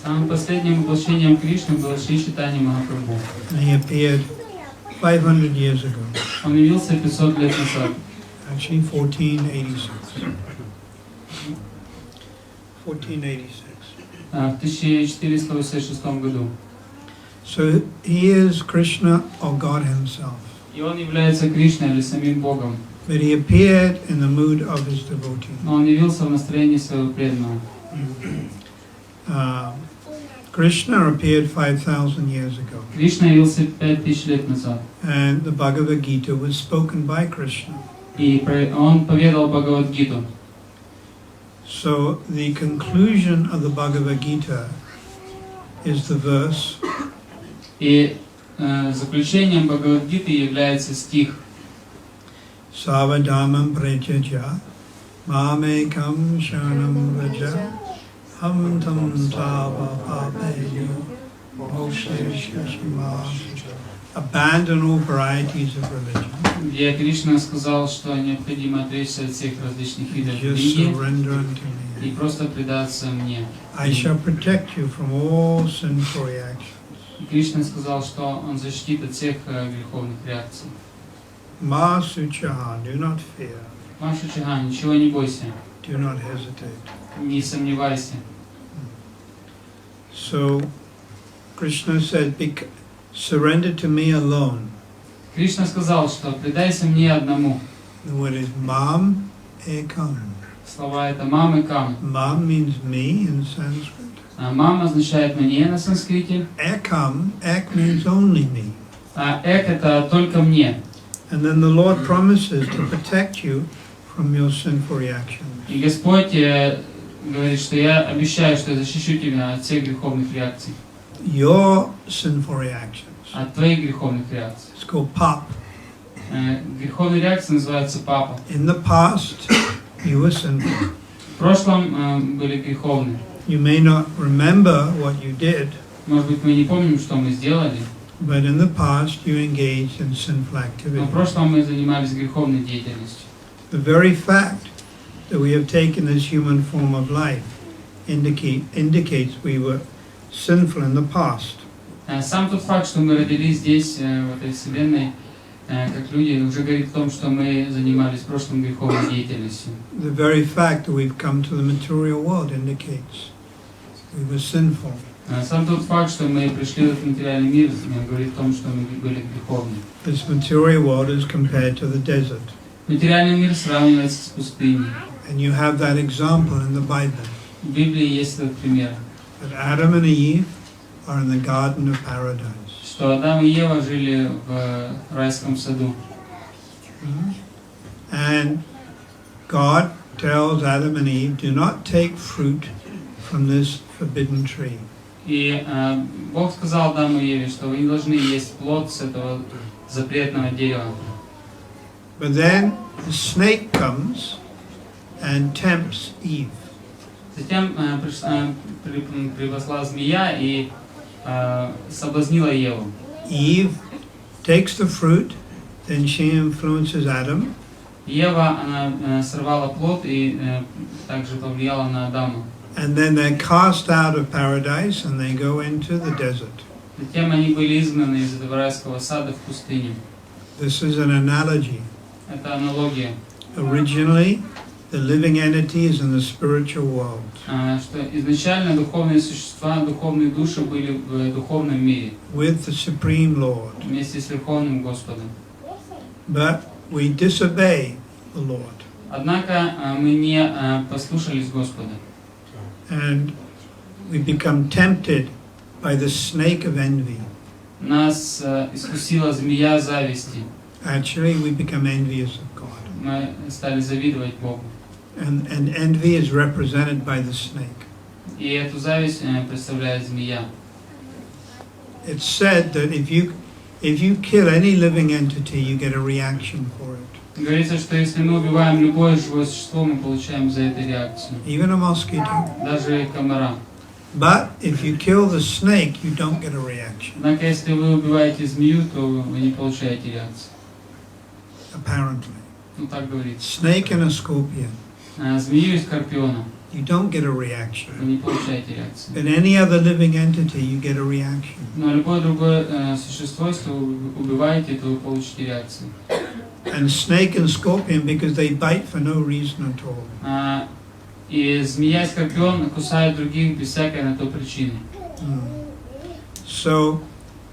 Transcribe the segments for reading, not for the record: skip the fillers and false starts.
Самым последним воплощением Кришны был Шри Чайтанья Махапрабху. He appeared 500 years ago. Он явился 500 лет назад. Actually, 1486. 1486. В 1486 году. So he is Krishna or God himself. И он является Кришной или самим Богом. But he appeared in the mood of his devotee. Но он явился в настроении своего преданного. Krishna appeared 5,000 years ago. Кришна явился 5000 лет назад. And the Bhagavad Gita was spoken by Krishna. И он поведал Бхагавад-гиту. So the conclusion of the Bhagavad Gita is the verse. И заключением Бхагавад-гиты является стих. Savadhamam prajaja mamekam sharanam vraja ham tam tava papeyo moksha. Abandon all varieties of religion. Где Кришна сказал, что необходимо отречься от всех различных видов Just религии surrender unto me. и просто предаться мне. I shall protect you from all sinful reactions. И Кришна сказал, что он защитит от всех греховных реакций. Ma suchaha, do not fear. Ма Шучаха, ничего не бойся, Do not hesitate. не сомневайся. So Krishna said, surrender to me alone. Кришна сказал, что предайся мне одному. The word is mam ekam. Слова это мам и кам. Mam means me in Sanskrit. Мам означает мне на санскрите, Ekam, ek means only me. а эк это только мне. And then the Lord promises to protect you from your sinful reactions. И Господь говорит, что я обещаю, что я защищу тебя от всех греховных реакций. Your sinful reactions. От твоих греховных реакций. It's called pap. Греховные реакции называются папа. In the past, you were sinful. В прошлом были греховные. You may not remember what you did, Может быть, мы не помним, что мы сделали, but in the past you engaged in sinful но activity. в прошлом мы занимались греховной деятельностью. The very fact that we have taken this human form of life indicates we were sinful in the past. Сам тот факт, что мы родились здесь, в этой вселенной, как люди, уже говорит о том, что мы занимались в прошлом греховной деятельностью. The very fact that we've come to the material world indicates we were sinful. Сам тот факт, что мы пришли в этот материальный мир, говорит о том, что мы были греховны. This material world is compared to the desert. Материальный мир сравнивается с пустыней. And you have that example in the Bible. В Библии есть этот пример. That Adam and Eve are in the Garden of Paradise. Что Адам и Ева жили в райском саду. And God tells Adam and Eve, do not take fruit from this forbidden tree. И Бог сказал Адаму и Еве, что вы не должны есть плод с этого запретного дерева. But then the snake comes and tempts Eve. Затем припасла змея и соблазнила Еву. Eve takes the fruit, then she influences Adam. Ева, она сорвала плод и также повлияла на Адама. And then they're cast out of paradise and they go into the desert. Затем они были изгнаны из этого райского сада в пустыню. This is an analogy. Это аналогия. Originally, the living entity is in the spiritual world. Что изначально духовные существа, духовные души были в духовном мире. With the Supreme Lord. Вместе с Верховным Господом. But we disobey the Lord. Однако мы не послушались Господа. And we become tempted by the snake of envy. Нас искусила змея зависти. Actually, we become envious of God. Мы стали завидовать Богу. And envy is represented by the snake. И эту зависть представляет змея. It's said that if you kill any living entity, you get a reaction for it. Говорится, что если мы убиваем любое живое существо, мы получаем за это реакцию. Even a mosquito. Даже комара. But if you kill the snake, you don't get a reaction. Однако, если вы убиваете змею, то вы не получаете реакцию. Apparently. Ну так говорится. Snake and a scorpion. Змею и скорпиона. you don't get a вы reaction. не получаете реакции. In any other living entity, you get a reaction. Но любое другое существо, если вы убиваете, то вы получите реакцию. And snake and scorpion, because they bite for no reason at all. И змея и скорпион кусают других без всякой на то причины. So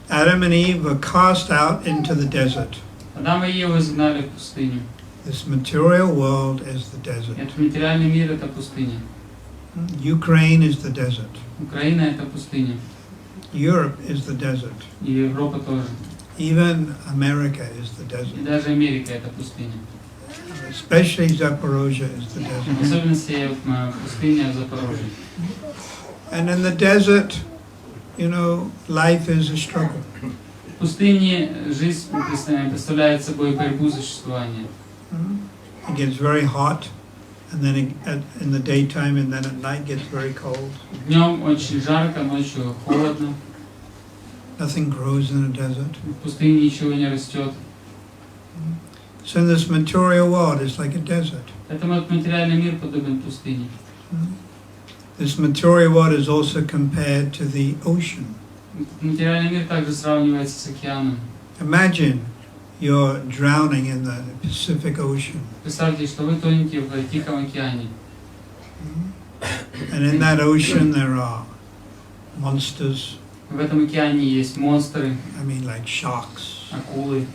Adam and Eve were cast out into the desert. Адама и Еву изгнали в пустыню. This material world is the desert. Этот материальный мир — это пустыня. Ukraine is the desert. Украина — это пустыня. Europe is the desert. И Европа тоже. Even America is the И desert. даже Америка — это пустыня. Especially Zaporozhye is the В desert. особенности пустыня в Запорожье. And in the desert, you know, life is a struggle. В пустыне жизнь представляет собой борьбу за существование. It gets very hot, and then in the daytime, and then at night gets very cold. Днем очень жарко, ночью холодно. Nothing grows in the desert. В пустыне ничего не растет. So this material world is like a desert. Поэтому этот материальный мир подобен пустыне. This material world is also compared to the ocean. Материальный мир также сравнивается с океаном. Imagine you're drowning in the Pacific Ocean. Представьте, что вы тонете в Тихом океане. And in that ocean there are monsters, В этом океане есть монстры, I mean like sharks, акулы,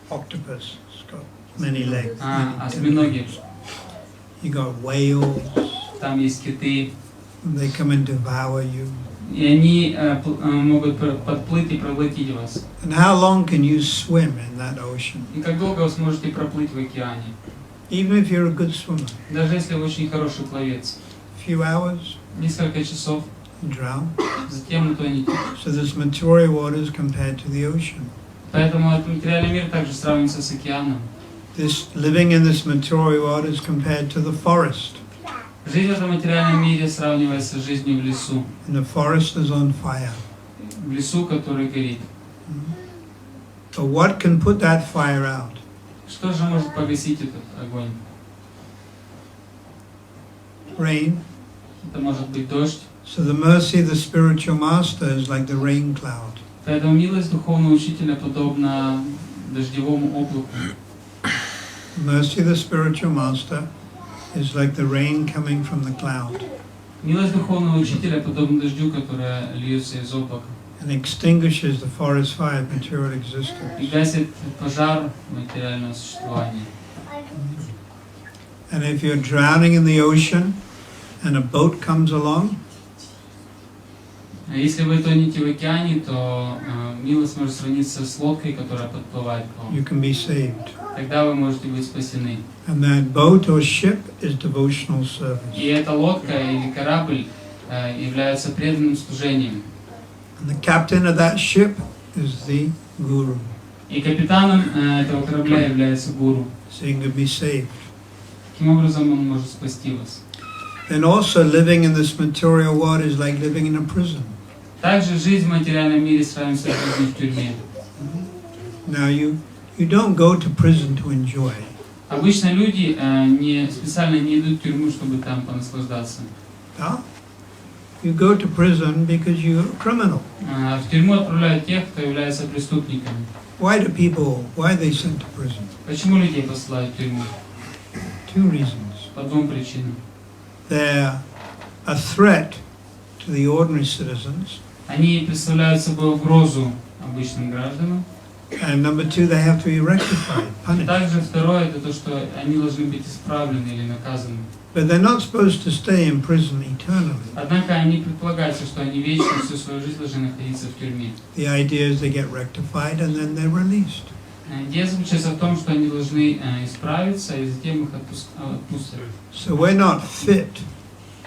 octopus, it's got many legs. осьминоги. You got whales, Там есть киты. they come and devour you. И они могут подплыть и проглотить вас. And how long can you swim in that ocean? И как долго вы сможете проплыть в океане? Even if you're a good swimmer, Даже если вы очень хороший пловец. a few hours, Несколько часов, you drown. затем утонете. So this material world is compared to the ocean. Поэтому этот материальный мир также сравнивается с океаном. This living in this material world is compared to the forest. Жизнь в этом материальном мире сравнивается с жизнью в лесу. And the forest is on fire. В лесу, который горит. But what can put that fire out? Что же может погасить этот огонь? Rain. Это может быть дождь. So the mercy of the spiritual master is like the rain cloud. Поэтому милость духовного учителя подобна дождевому облаку. Mercy of the spiritual master is like the rain coming from the cloud. Милость духовного учителя подобна дождю, которая льется из облака. And extinguishes the forest fire of material existence. И гасит пожар материального существования. And if you're drowning in the ocean and a boat comes along, Если вы тонете в океане, то милость может сравниться с лодкой, которая подплывает к you вам. can be saved. Тогда вы можете быть спасены. And that boat or ship is devotional service. И эта лодка или корабль являются преданным служением. And the captain of that ship is the guru. И капитаном этого корабля является гуру. So you can be saved. Таким образом он может спасти вас. And also living in this material world is like living in a prison. Также жизнь в материальном мире сравнивается с жизнью в тюрьме. Now you don't go to prison to enjoy. Обычно люди специально не идут в тюрьму, чтобы там понаслаждаться. Yeah? You go to prison because you're a criminal. В тюрьму отправляют тех, кто является преступниками. Why are they sent to prison? Почему людей посылают в тюрьму? Two reasons. По двум причинам. They're a threat to the ordinary citizens. Они представляют собой угрозу обычным гражданам. And number two, they have to be rectified, И punished. также второе, это то, что они должны быть исправлены или наказаны. But they're not supposed to stay in prison eternally. Однако они предполагаются, что они вечно всю свою жизнь должны находиться в тюрьме. The idea is they get rectified and then they're released. Идея заключается в том, что они должны исправиться, и затем их отпустят. So we're not fit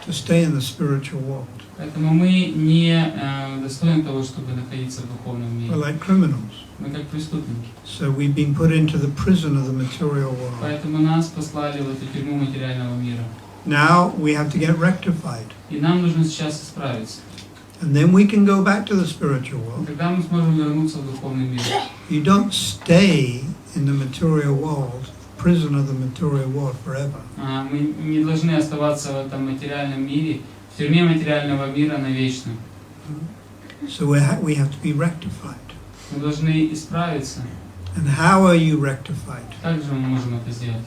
to stay in the spiritual world. Поэтому мы не достойны того, чтобы находиться в духовном We're мире. like criminals. Мы как преступники. So we've been put into the prison of the material world. Поэтому нас послали в эту тюрьму материального мира. Now we have to get rectified. И нам нужно сейчас исправиться. And then we can go back to the spiritual world. Тогда мы сможем вернуться в духовный мир. You don't stay in the material world prison of the material world forever. Мы не должны оставаться в этом материальном мире, в тюрьме материального мира навечно. So we have to be rectified. Мы должны исправиться. And how are you rectified? Как же мы можем это сделать?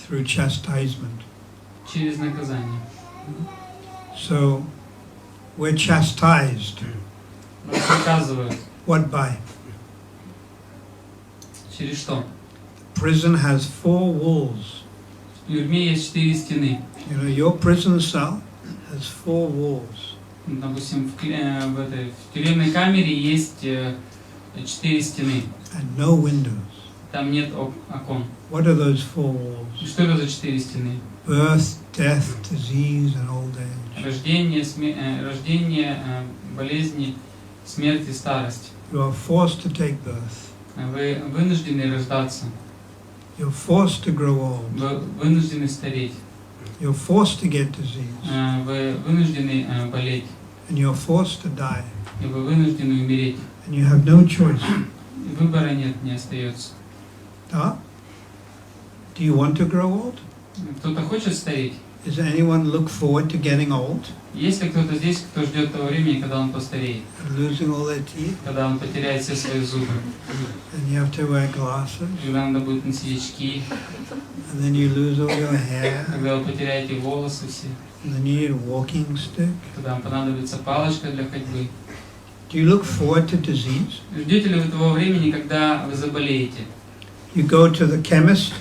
Through chastisement. Через наказание. So we're chastised. Нас наказывают. What by? Через что? Prison has 4 walls. В тюрьме есть 4 стены. You know, your prison cell has 4 walls. Допустим, в тюремной камере есть 4 стены. And no windows. Там нет окон. What are those 4 walls? И что это за 4 стены? Birth, death, disease, and old age. Рождение, болезни, смерть и старость. You are forced to take birth. Вы вынуждены рождаться. You're forced to grow old. Вы вынуждены стареть. You're forced to get disease. Вы вынуждены болеть. And you're forced to die. И вы вынуждены умереть. And you have no choice. Выбора нет, не остается. Huh? Do you want to grow old? Кто-то хочет стареть? Does anyone look forward to getting old? Есть ли кто-то здесь, кто ждет того времени, когда он постареет? And losing all their teeth? Когда он потеряет все свои зубы? And you have to wear glasses? Когда надо будет носить очки? And then you lose all your hair? Когда вы потеряете волосы все? And then you need a walking stick? Когда вам понадобится палочка для ходьбы? Do you look forward to disease? Ждете ли вы того времени, когда вы заболеете? You go to the chemist?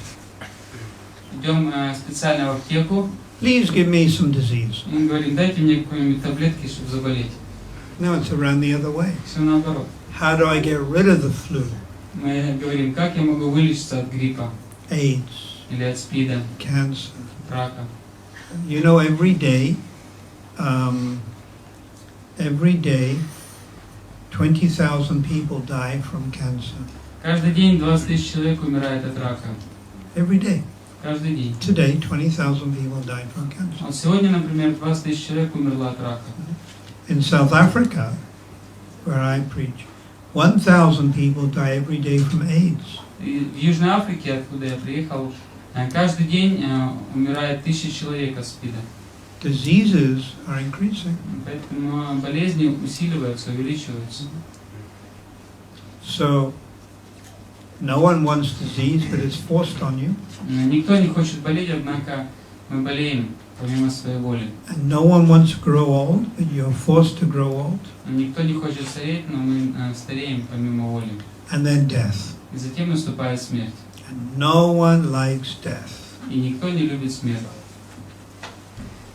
Идем специально в аптеку. Please give me some disease. И мы говорим, дайте мне какой-нибудь таблетки, чтобы заболеть. No, it's around the other way. Все наоборот. How do I get rid of the flu? Мы говорим, как я могу вылечиться от гриппа? AIDS, Или от СПИДа, cancer. рака. You know, every day, 20,000 people die from cancer. Каждый день 20 тысяч человек умирает от рака. Every day. Каждый день. Today, 20,000 people died from cancer. Вот сегодня, например, 20 тысяч человек умерло от рака. In South Africa, where I preach, 1,000 people die every day from AIDS. И в Южной Африке, откуда я приехал, каждый день умирает 1000 человек от СПИДа. Diseases are increasing. Поэтому болезни усиливаются, увеличиваются. So, no one wants disease, but it's forced on you. Никто не хочет болеть, однако мы болеем помимо своей воли. And no one wants to grow old, but you're forced to grow old. Никто не хочет стареть, но мы стареем помимо воли. And then death. И затем наступает смерть. And no one likes death. И никто не любит смерть.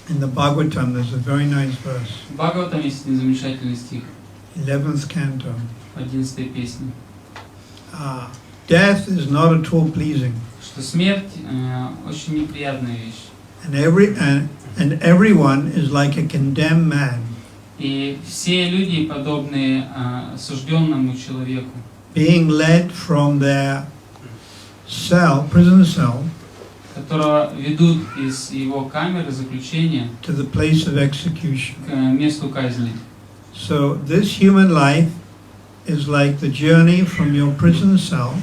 In the Bhagavatam, there's a very nice verse. В Бхагаватам есть замечательный стих, 11th canto. 11 песни, Death is not at all pleasing. что смерть очень неприятная вещь. And everyone is like a condemned man, И все люди подобны осужденному человеку, being led from their cell, prison cell, которого ведут из его камеры заключения to the place of execution. к месту казни. So this human life is like the journey from your prison cell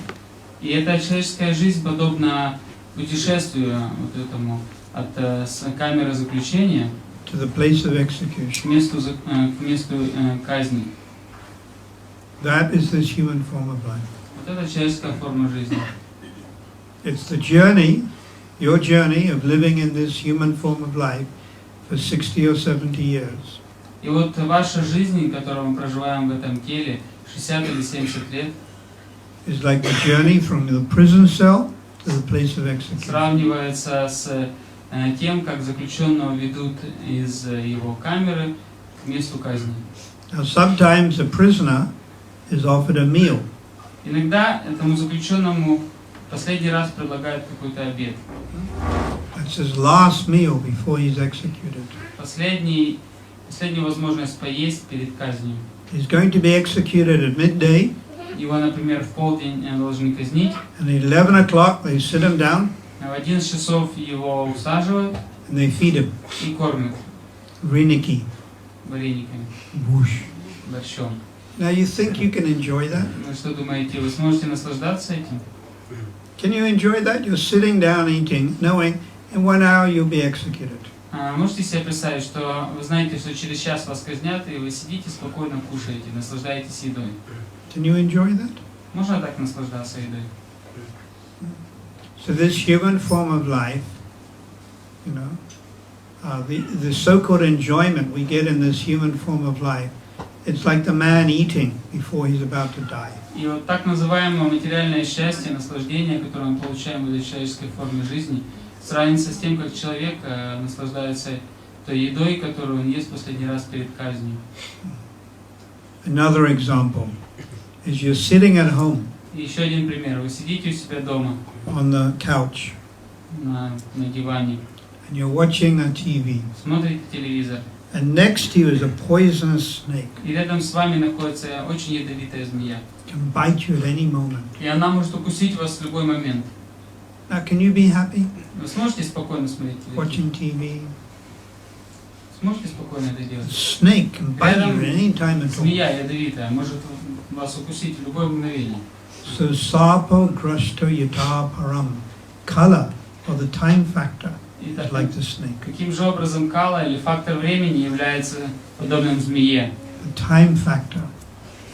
И эта человеческая жизнь подобна путешествию вот этому от камеры заключения to the place of к execution. месту казни. That is this human form of life. Вот это человеческая форма жизни. It's the journey, your journey of living in this human form of life for 60 or 70 years. И вот ваша жизнь, которую мы проживаем в этом теле, 60 или 70 лет, Is like the journey from the prison cell to the place of execution. сравнивается с тем, как заключенного ведут из его камеры к месту казни. Now sometimes a prisoner is offered a meal. Иногда этому заключенному последний раз предлагают какой-то обед. That's his last meal before he's executed. Последнюю возможность поесть перед казнью. He's going to be executed at midday. Его, например, в полдень должны казнить. And at 11 o'clock they sit him down. В 11 часов его усаживают and they feed him и кормят riniki, варениками, bush. борщом. Now you think you can enjoy that? Вы что думаете, вы сможете наслаждаться этим? Can you enjoy that? You're sitting down eating, knowing in 1 hour you'll be executed. Можете себе представить, что вы знаете, что через час вас казнят, и вы сидите спокойно кушаете, наслаждаетесь едой? Can you enjoy that? Можно так наслаждаться едой? So this human form of life, you know, the so-called enjoyment we get in this human form of life, it's like the man eating before he's about to die. И вот так называемое материальное счастье, наслаждение, которое мы получаем в этой человеческой форме жизни, сравнится с тем, как человек наслаждается той едой, которую он ест последний раз перед казнью. Another example is you're sitting at home. И еще один пример. Вы сидите у себя дома on the couch на диване, and you're watching a TV. Смотрите телевизор. And next to you is a poisonous snake. И рядом с вами находится очень ядовитая змея. Can bite you at any moment. И она может укусить вас в любой момент. Now, can you be happy Вы сможете спокойно смотреть телевизор? watching TV? Сможете спокойно это делать? Snake can bite you at any time at all. Змея ядовитая может вас укусить в любое мгновение. So sarpo grashto yata param. Color or the time factor is like the snake. Каким же образом кала или фактор времени является подобным змее? The time factor.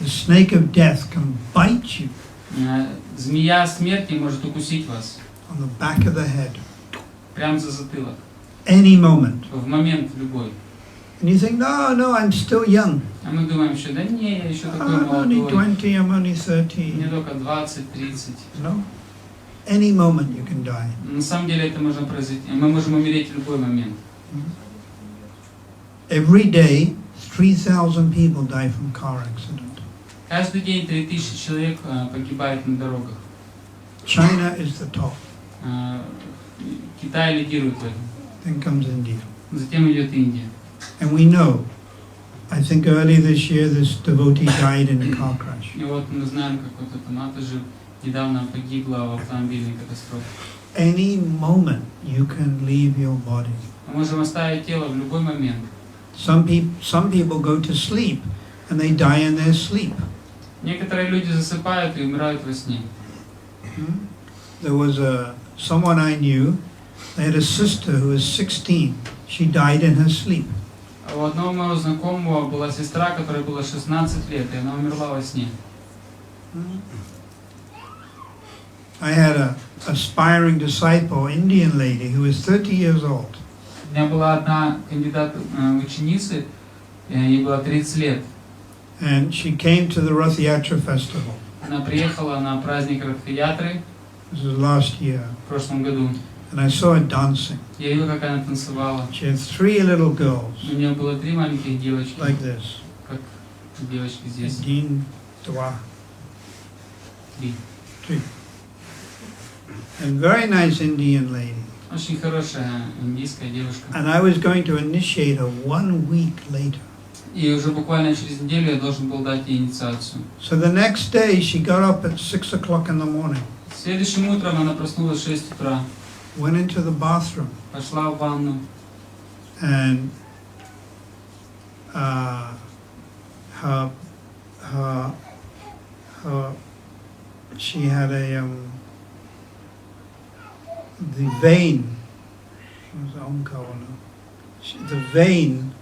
The snake of death can bite you Змея смерти может укусить вас on the back of the head прямо за затылок any moment. в момент любой. And you think, no, I'm still young. А мы думаем, что да не, я еще такой I'm only молодой. 20, I'm only 30. Мне только 20-30. No. Any moment you can die. На самом деле это можно произойти. Мы можем умереть в любой момент. Every day, 3,000 people die from car accident. Каждый день 3000 человек погибает на дорогах. China is the top. Китай лидирует в этом. Then comes India. Затем идет Индия. And we know, I think early this year, this devotee died in a car crash. И вот мы знаем, как вот эта мата же недавно погибла в автомобильной катастрофе. Any moment you can leave your body. Мы можем оставить тело в любой момент. Some people go to sleep and they die in their sleep. Некоторые люди засыпают и умирают во сне. There was someone I knew. They had a sister who was 16. She died in her sleep. У одного моего знакомого была сестра, которой было 16 лет, и она умерла во сне. I had an aspiring disciple, Indian lady, who was 30 years old. У меня была одна кандидат в ученицы, ей было 30 лет. And she came to the Rath Yatra festival. Она приехала на праздник Радха-ятры This was last year. в прошлом году. And I saw her dancing. Я видел, как она танцевала. She had 3 little girls, У нее было 3 маленьких девочки, like this. как девочки здесь. 1, 2, 3. 3. And very nice Indian lady. Очень хорошая индийская девушка. And I was going to initiate her 1 week later. И уже буквально через неделю я должен был дать ей инициацию. So the next day she got up at 6 o'clock in the morning, Следующим утром она проснулась в 6 утра, went into the bathroom, пошла в ванну, and she had the vein, the vein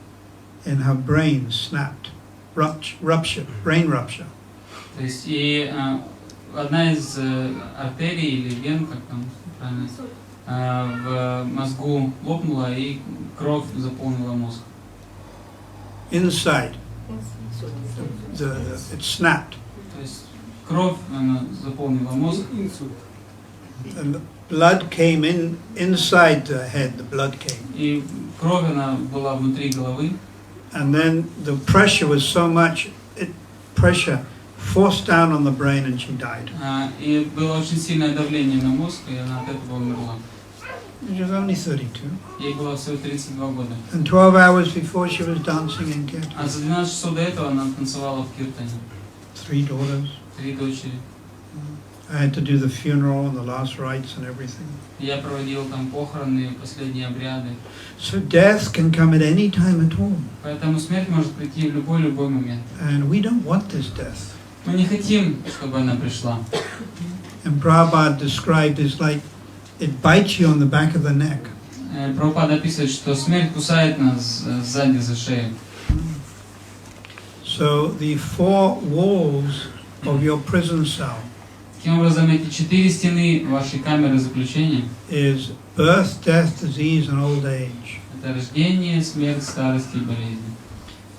in her brain snapped, ruptured, brain rupture. То есть и одна из артерий или вен, как там правильно, в мозгу лопнула и кровь заполнила мозг. Inside, it snapped. То есть кровь она заполнила мозг. And the blood came inside the head. The blood came. И кровь она была внутри головы. And then the pressure was so much, pressure forced down on the brain, and she died. И было очень сильное давление на мозг, и она от этого умерла. She was only 32. Ей было всего 32 года. And 12 hours before she was dancing in Kirtan. А за 12 часов до этого она танцевала в Киртане. 3 daughters. 3 дочери. I had to do the funeral and the last rites and everything. Я проводил там похороны, последние обряды. So death can come at any time at all. Поэтому смерть может прийти в любой момент. And we don't want this death. Мы не хотим, чтобы она пришла. And Prabhupada described it like it bites you on the back of the neck. Прабхупада описывает, что смерть кусает нас сзади за шею. So the four walls of your prison cell Таким образом, эти 4 стены вашей камеры заключения is birth, death, disease, and old age. это рождение, смерть, старость и болезнь.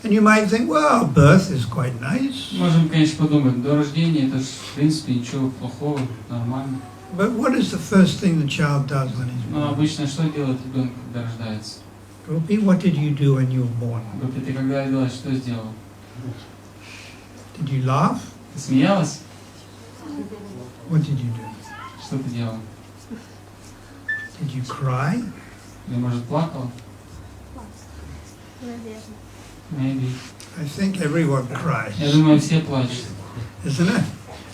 And you might think, well, birth is quite nice. Можем, конечно, подумать, до рождения это же, в принципе, ничего плохого, нормально. But what is the first thing the child does when he's Но born? обычно что делает ребенок, когда рождается? Gopi, what did you do when you were born? Гопи, ты когда родилась, что сделала? Did you laugh? Ты смеялась? What did you do? Что ты делала? Did you cry? Или, может, плакала? Maybe. I think everyone cries, Я думаю, все плачут. isn't it?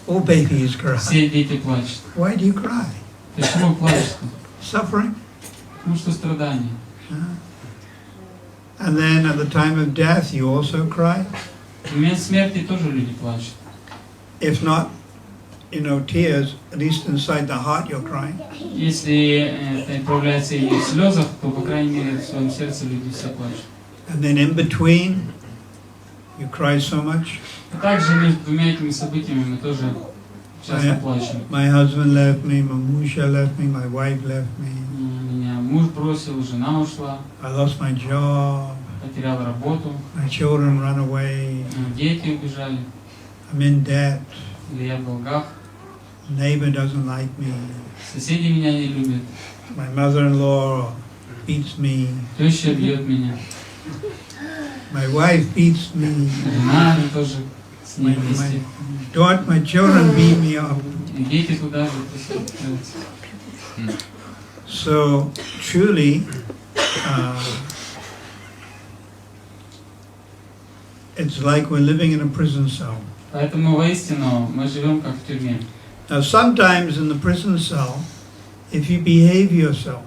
All babies cry. Все дети плачут. Why do you cry? Почему плачут? Suffering? Потому что страдания. And then at the time of death, you also cry. В момент смерти тоже люди плачут. If not, tears, at least inside the heart you're crying. Если это проявляется и в слезах, то, по крайней мере, в своем сердце люди все плачут. And then in between, you cry so much. А также между двумя этими событиями мы тоже часто плачем. My husband left me, my Musha left me, my wife left me. Меня муж бросил, жена ушла, I lost my job. потерял работу, My children run away. дети убежали, I'm in debt. или я в долгах, Neighbor doesn't like me. соседи меня не любят, My mother-in-law beats me. теща бьет меня, My wife beats me. жена тоже с ней вместе, My children beat me up. и дети туда же присутствуют. So truly, it's like we're living in a prison cell. Поэтому воистину мы живем как в тюрьме. Now sometimes in the prison cell, if you behave yourself,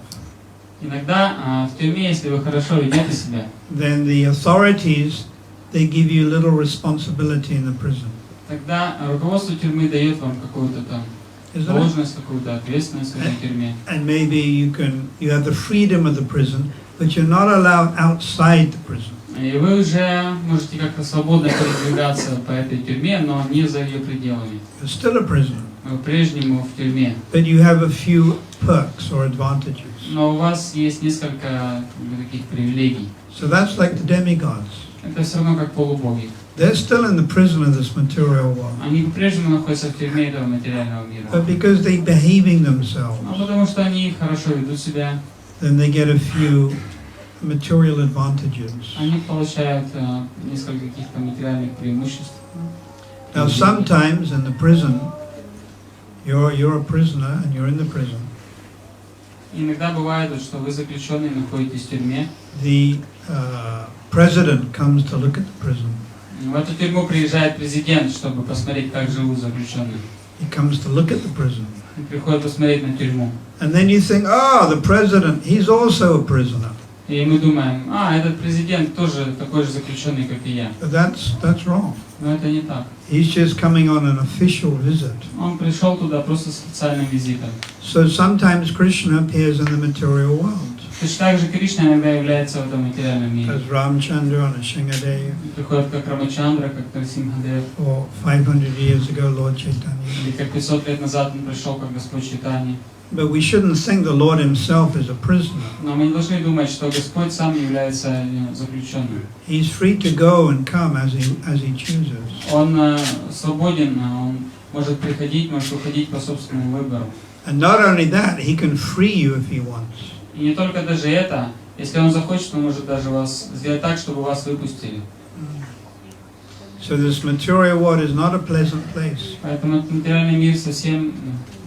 Иногда в тюрьме, если вы хорошо ведете себя, then the authorities, they give you little responsibility in the prison. тогда руководство тюрьмы дает вам какую-то там должность, какую-то ответственность в этой тюрьме. And maybe you have the freedom of the prison, but you're not allowed outside the prison. И вы уже можете как-то свободно передвигаться по этой тюрьме, но не за ее пределами. You're still a prisoner, Вы по-прежнему в тюрьме. but you have a few perks or advantages. Но у вас есть несколько таких привилегий. So that's like the demigods. Это все равно как полубоги. They're still in the prison of this material world. Они по-прежнему находятся в тюрьме этого материального мира. But because they're behaving themselves, А потому что они хорошо ведут себя, then they get a few material advantages. они получают несколько каких-то материальных преимуществ. Now sometimes in the prison, you're a prisoner and you're in the prison. Иногда бывает, что вы заключенный, находитесь в тюрьме. The president comes to look at the prison. В эту тюрьму приезжает президент, чтобы посмотреть, как живут заключенные. He comes to look at the prison. Он приходит посмотреть на тюрьму. And then you think, the president, he's also a prisoner. И мы думаем, этот президент тоже такой же заключенный, как и я. But that's wrong. Но это не так. He's just coming on an official visit. Он пришел туда просто с официальным визитом. So sometimes Krishna appears in the material world. Точно так же Кришна иногда является в этом материальном мире. As Ramchandra and Shingadev, Приходит как Рамачандра, как Нарсимхадев, or 500 years ago Lord Chaitanya. или как 500 лет назад он пришел как Господь Чайтанья. But we shouldn't think the Lord himself is a prisoner. Но мы не должны думать, что Господь сам является заключенным. He's free to go and come as he chooses. Он свободен, он может приходить, может уходить по собственному выбору. And not only that, he can free you if he wants. И не только даже это, если он захочет, он может даже вас сделать так, чтобы вас выпустили. So this material world is not a pleasant place. Поэтому этот материальный мир совсем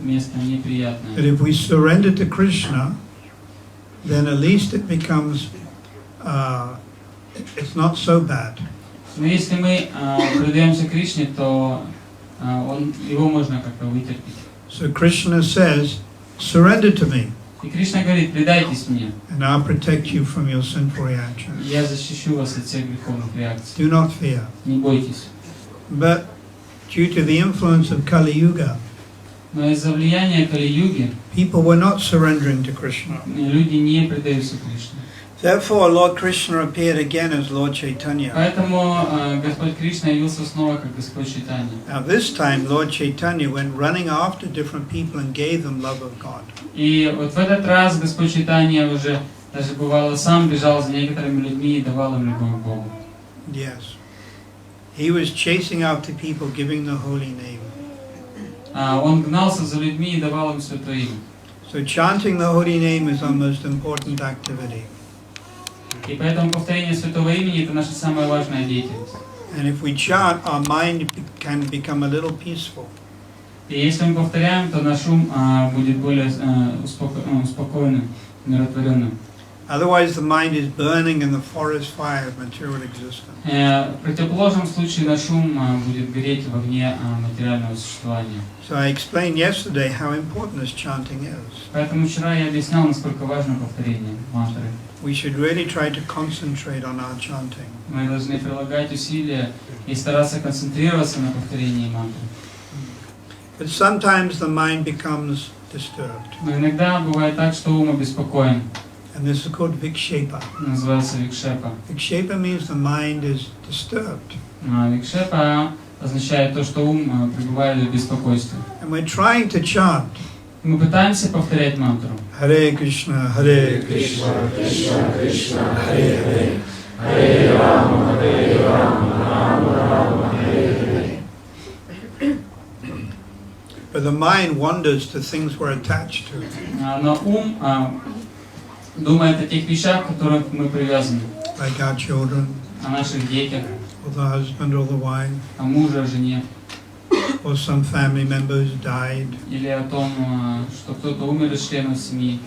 место неприятное. But if we surrender to Krishna, then at least it becomes, it's not so bad. Но если мы предаемся Кришне, то его можно как-то вытерпеть. So Krishna says, surrender to me, И Кришна говорит: предайтесь мне, and I'll protect you from your sinful reactions. я защищу вас от всех греховных реакций. Do not fear. Не бойтесь. But due to the influence of Kali Yuga, Но из-за влияния Кали-юги people were not surrendering to Krishna. люди не предаются Кришне. Therefore, Lord Krishna appeared again as Lord Chaitanya. Поэтому Господь Кришна явился снова как Господь Чайтанья. Now this time, Lord Chaitanya went running after different people and gave them love of God. И вот в этот раз Господь Чайтанья уже даже бывало сам бежал за некоторыми людьми и давал им любовь к Богу. Yes. He was chasing after people, giving the holy name. Он гнался за людьми и давал им святое имя. So chanting the holy name is our most important activity. И поэтому повторение святого имени — это наша самая важная деятельность. And if we chant, our mind can become a little peaceful. И если мы повторяем, то наш ум будет более успокоенным, умиротворенным. Otherwise, the mind is burning in the forest fire of material existence. В противоположном случае наш ум будет гореть в огне материального существования. So I explained yesterday how important this chanting is. Поэтому вчера я объяснял, насколько важно повторение мантры. We should really try to concentrate on our chanting. Мы должны прилагать усилия и стараться концентрироваться на повторении мантры. But sometimes the mind becomes disturbed. Но иногда бывает так, что ум обеспокоен. And this is called vikshepa. Называется викшепа. Vikshepa means the mind is disturbed. Викшепа означает то, что ум пребывает в беспокойстве. And we're trying to chant. Мы пытаемся повторять мантру. Hare Krishna, Hare Krishna, Krishna Krishna, Hare Hare, Hare Rama, Rama Rama, Hare Hare. But the mind wanders to things we're attached to. Но ум думает о тех вещах, к которым мы привязаны. Like our children, О наших детях, or the husband or the wife, о муже, о жене. or some family member who's died. Или о том, что кто-то умер из членов семьи.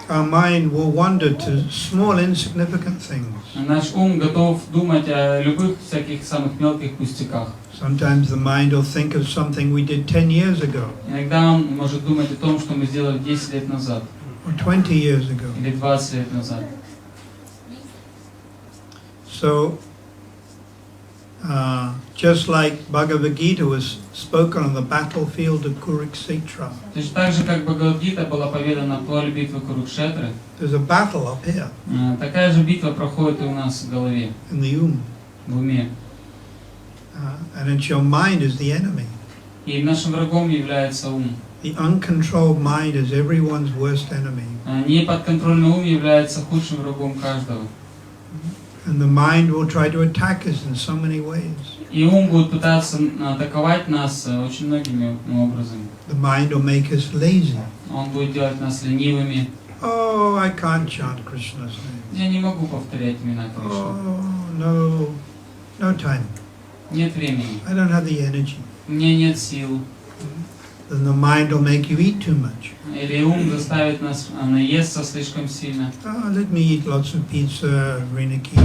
Our mind will wander to small insignificant things. Наш ум готов думать о любых всяких самых мелких пустяках. Sometimes the mind will think of something we did 10 years ago, Иногда он может думать о том, что мы сделали 10 лет назад, or 20 years ago. или 20 лет назад. So, just like Bhagavad Gita was spoken on the battlefield of Kurukshetra, Точно так же, как Бхагавад-гита была поведана в поле битвы Курукшетры, there's a battle up here такая же битва проходит и у нас в голове, in the в уме. and it's your mind is the enemy. И нашим врагом является ум. The uncontrolled mind is everyone's worst enemy. Неподконтрольный ум является худшим врагом каждого. And the mind will try to attack us in so many ways. И ум будет пытаться атаковать нас очень многими образами. The mind will make us lazy. Он будет делать нас ленивыми. Oh, I can't chant Krishna's name. Я не могу повторять имена Кришны. Oh, no time. Нет времени. I don't have the energy. У меня нет сил. Then the mind will make you eat too much. Или ум заставит нас наесться слишком сильно. Oh, let me eat lots of pizza, reniki.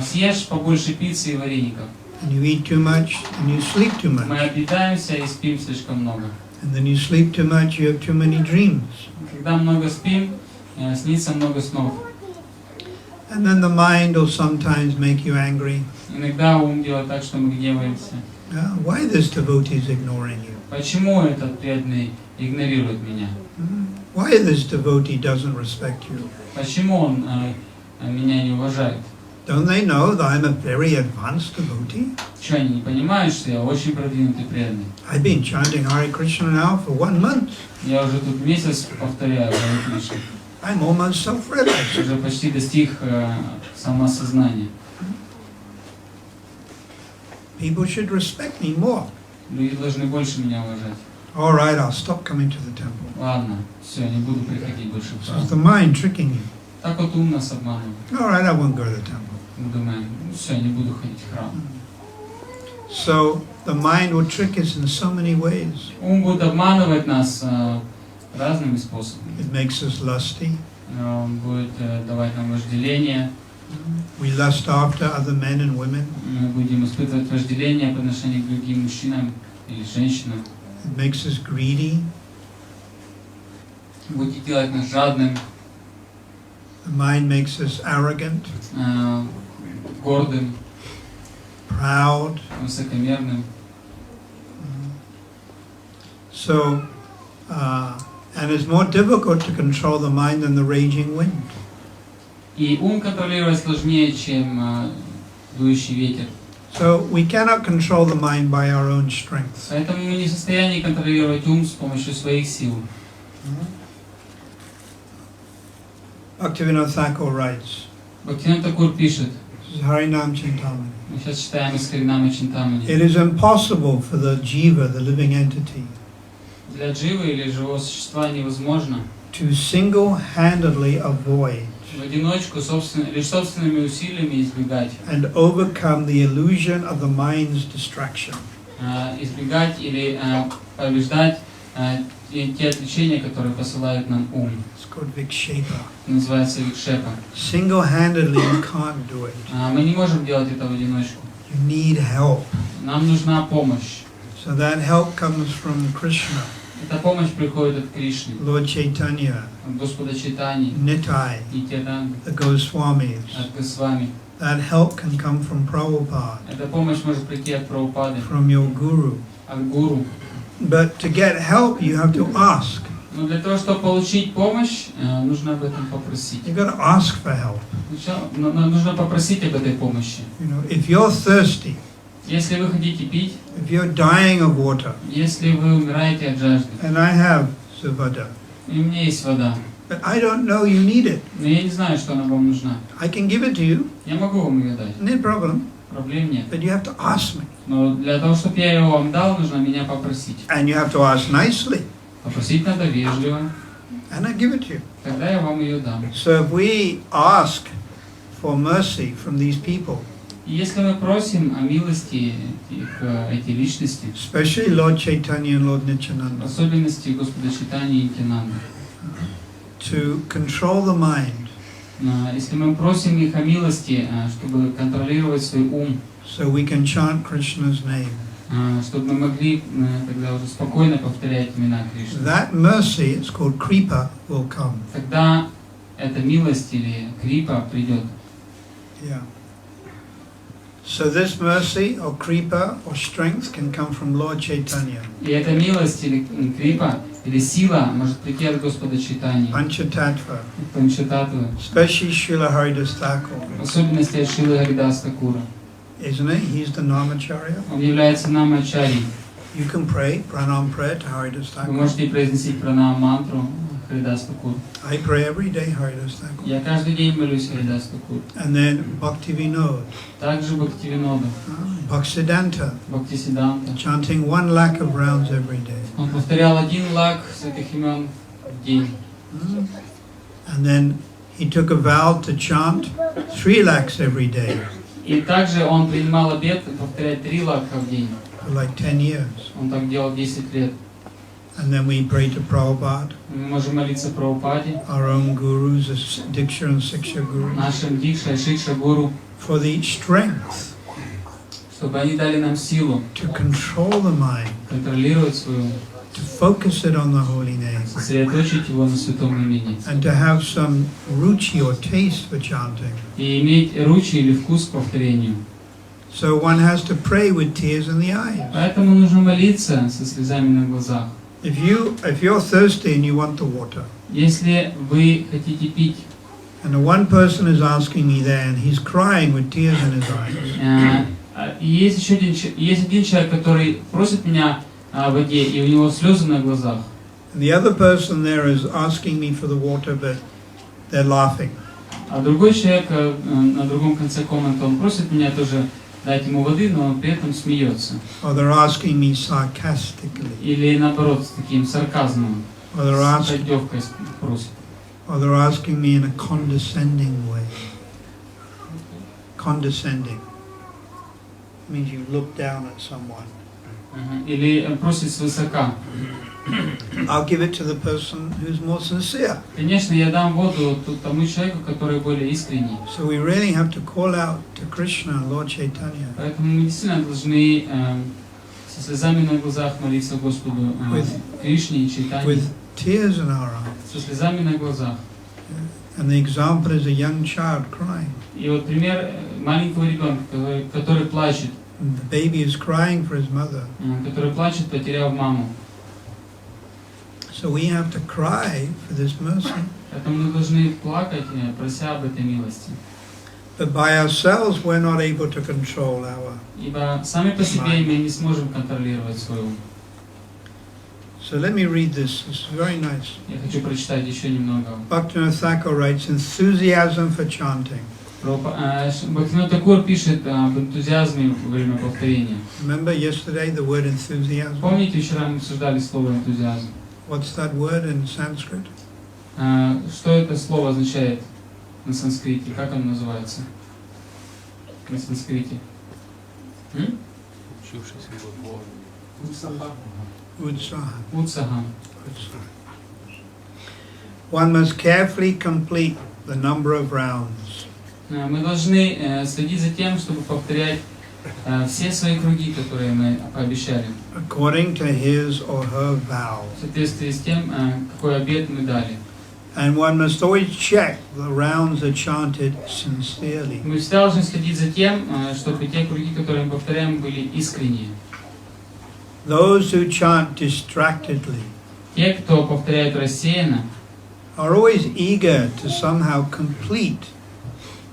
Съешь побольше пиццы и вареников. And you eat too much, and you sleep too Мы much. объедаемся и спим слишком много. And then you sleep too much, you have too many dreams. Когда много спим, снится много снов. And then the mind will sometimes make you angry. Иногда ум делает так, что мы гневаемся. Why this devotee is ignoring you? Почему этот преданный игнорирует меня? Why this devotee doesn't respect you? Почему он меня не уважает? Don't they know that I'm a very advanced devotee? Что, они не понимают, что я очень продвинутый преданный? I've been chanting Hare Krishna now for 1 month. Я уже тут месяц повторяю Харе Кришну. I'm almost self-realized. Уже почти достиг самосознания. People should respect me more. Люди должны больше меня уважать. All right, I'll stop coming to the temple. Ладно, все, не буду приходить больше в So храм. it's the mind tricking you. Так вот ум нас обманывает. All right, I won't go to the temple. Мы думаем, все, не буду ходить в храм. So the mind will trick us in so many ways. Ум будет обманывать нас разными способами. It makes us lusty. Он будет давать нам вожделение. We lust after other men and women. Мы будем испытывать вожделение по отношению к другим мужчинам или женщинам. It makes us greedy. будет делать нас жадным, The mind makes us arrogant, гордым, proud. высокомерным. So, and it's more difficult to control the mind than the raging wind. И ум контролировать сложнее, чем дующий ветер. So we cannot control the mind by our own strength. Поэтому мы не в состоянии контролировать ум с помощью своих сил. Bhaktivinoda Thakur writes, Бхактивинода Такур пишет, this is Harinam Chintamani. мы сейчас читаем из Харинама Чинтамани. It is impossible for the jiva, the living entity, Для дживы или живого существа невозможно to single-handedly avoid в одиночку лишь собственными усилиями избегать. and overcome the illusion of the mind's distraction. Избегать или побеждать те отвлечения, которые посылает нам ум. It's called vikshepa. Называется викшепа. Single-handedly you can't do it. Мы не можем делать это в одиночку. You need help. Нам нужна помощь. So that help comes from Krishna, Эта помощь приходит от Кришны, Lord Chaitanya, от Господа Чайтани, Nitai, Нитьянанды, the Goswamis. от Госвами. That help can come from Prabhupada, Эта помощь может прийти от Прабхупады, from your guru. от Гуру. But to get help, you have to ask. Но для того, чтобы получить помощь, нужно об этом попросить. You've got to ask for help. Нужно попросить об этой помощи. You know, if you're thirsty, Если вы хотите пить, if you're dying of water, если вы умираете от жажды, and I have Suvada, и у меня есть вода, but I don't know you need it, но я не знаю, что она вам нужна, I can give it to you, я могу вам ее дать, no problem, проблем нет. but you have to ask me. Но для того, чтобы я ее вам дал, нужно меня попросить. And you have to ask nicely, Попросить надо вежливо, and I give it to you. тогда я вам ее дам. So if we ask for mercy from these people, И если мы просим о милости эти личности, especially Lord Chaitanya and Lord в Nityananda, особенности Господа Чайтани и Нитьянанды, to control the mind, если мы просим их о милости, чтобы контролировать свой ум, so we can chant Krishna's name, чтобы мы могли тогда уже спокойно повторять имена Кришны, that mercy, it's called kripa, will come. тогда эта милость или крипа придет. Yeah. So this mercy or kripa or strength can come from Lord Chaitanya. И эта милость или крипа, или сила может прийти от Господа Чайтани, Panchatattva, Панчататтвы, especially Srila Haridas Thakur, в особенности от Шрилы Харидас Такура. isn't it? He's the Namacharya. Он является намачари. You can pray pranam prayer to Haridas Вы Thakur. можете произносить пранам мантру Харидас Такур. I pray every day Haridas Thakur. Я каждый день молюсь Харидас Такур. And then Bhaktivinoda, Также Бхактивинода, Bhaktisiddhanta, Бхактисиданта. chanting 1 lakh of rounds every day. Он повторял 1 лак святых имен в день. And then he took a vow to chant 3 lakhs every day И также он принимал обет повторять 3 лака в день. for like 10 years. Он так делал 10 лет. And then we pray to Prabhupada, Мы можем молиться Прабхупаде, our own gurus, as Diksha and Siksha gurus, нашим Дикша и Шикша Гуру, for the strength чтобы они дали нам силу to control the mind, контролировать свою, to focus it on the holy name, сосредоточить его на святом имени. and to have some ruchi or taste for chanting. И иметь ручи или вкус к повторению. So one has to pray with tears in the eyes. Поэтому нужно молиться со слезами на глазах. If you're thirsty and you want the water, Если вы хотите пить, and the one person is asking me there, and he's crying with tears in his eyes, и есть один человек, который просит меня о воде, и у него слезы на глазах. and the other person there is asking me for the water, but they're laughing. А другой человек на другом конце комнаты, он просит меня тоже дать ему воды, но он при этом смеется. Or they're asking me sarcastically, Или наоборот, с таким сарказмом, or they're с издевкой просит. asking me in a condescending way. Condescending means you look down at someone. Или просит свысока. I'll give it to the person who's more sincere. Конечно, я дам воду тому человеку, который более искренний. So we really have to call out to Krishna, Lord Chaitanya, Поэтому мы действительно должны со слезами на глазах молиться Господу Кришне и Чайтане, with tears in our eyes. со слезами на глазах. And the example is a young child crying. И вот пример маленького ребенка, который плачет, And the baby is crying for his mother. который плачет, потеряв маму. So we have to cry for this mercy. Поэтому мы должны плакать, прося об этой милости. But by ourselves we're not able to control our. Ибо сами по себе мы не сможем контролировать свой ум. So let me read this. It's very nice. Я хочу прочитать еще немного. Bhaktivinoda Thakur writes, enthusiasm for chanting. Бхактивинода Тхакур пишет об энтузиазме во время повторения. Remember yesterday the word enthusiasm? Помните, вчера мы обсуждали слово энтузиазм? What's that word in Sanskrit? Что это слово означает на санскрите? Как оно называется на санскрите? Utsaha. Утсаха. One must carefully complete the number of rounds. Мы должны следить за тем, чтобы повторять все свои круги, которые мы пообещали. According to his or her vow. В соответствии с тем, какой обет мы дали. And one must always check the rounds are chanted sincerely. Мы всегда должны следить за тем, чтобы те круги, которые мы повторяем, были искренние. Those who chant distractedly Те, кто повторяет рассеянно, are always eager to somehow complete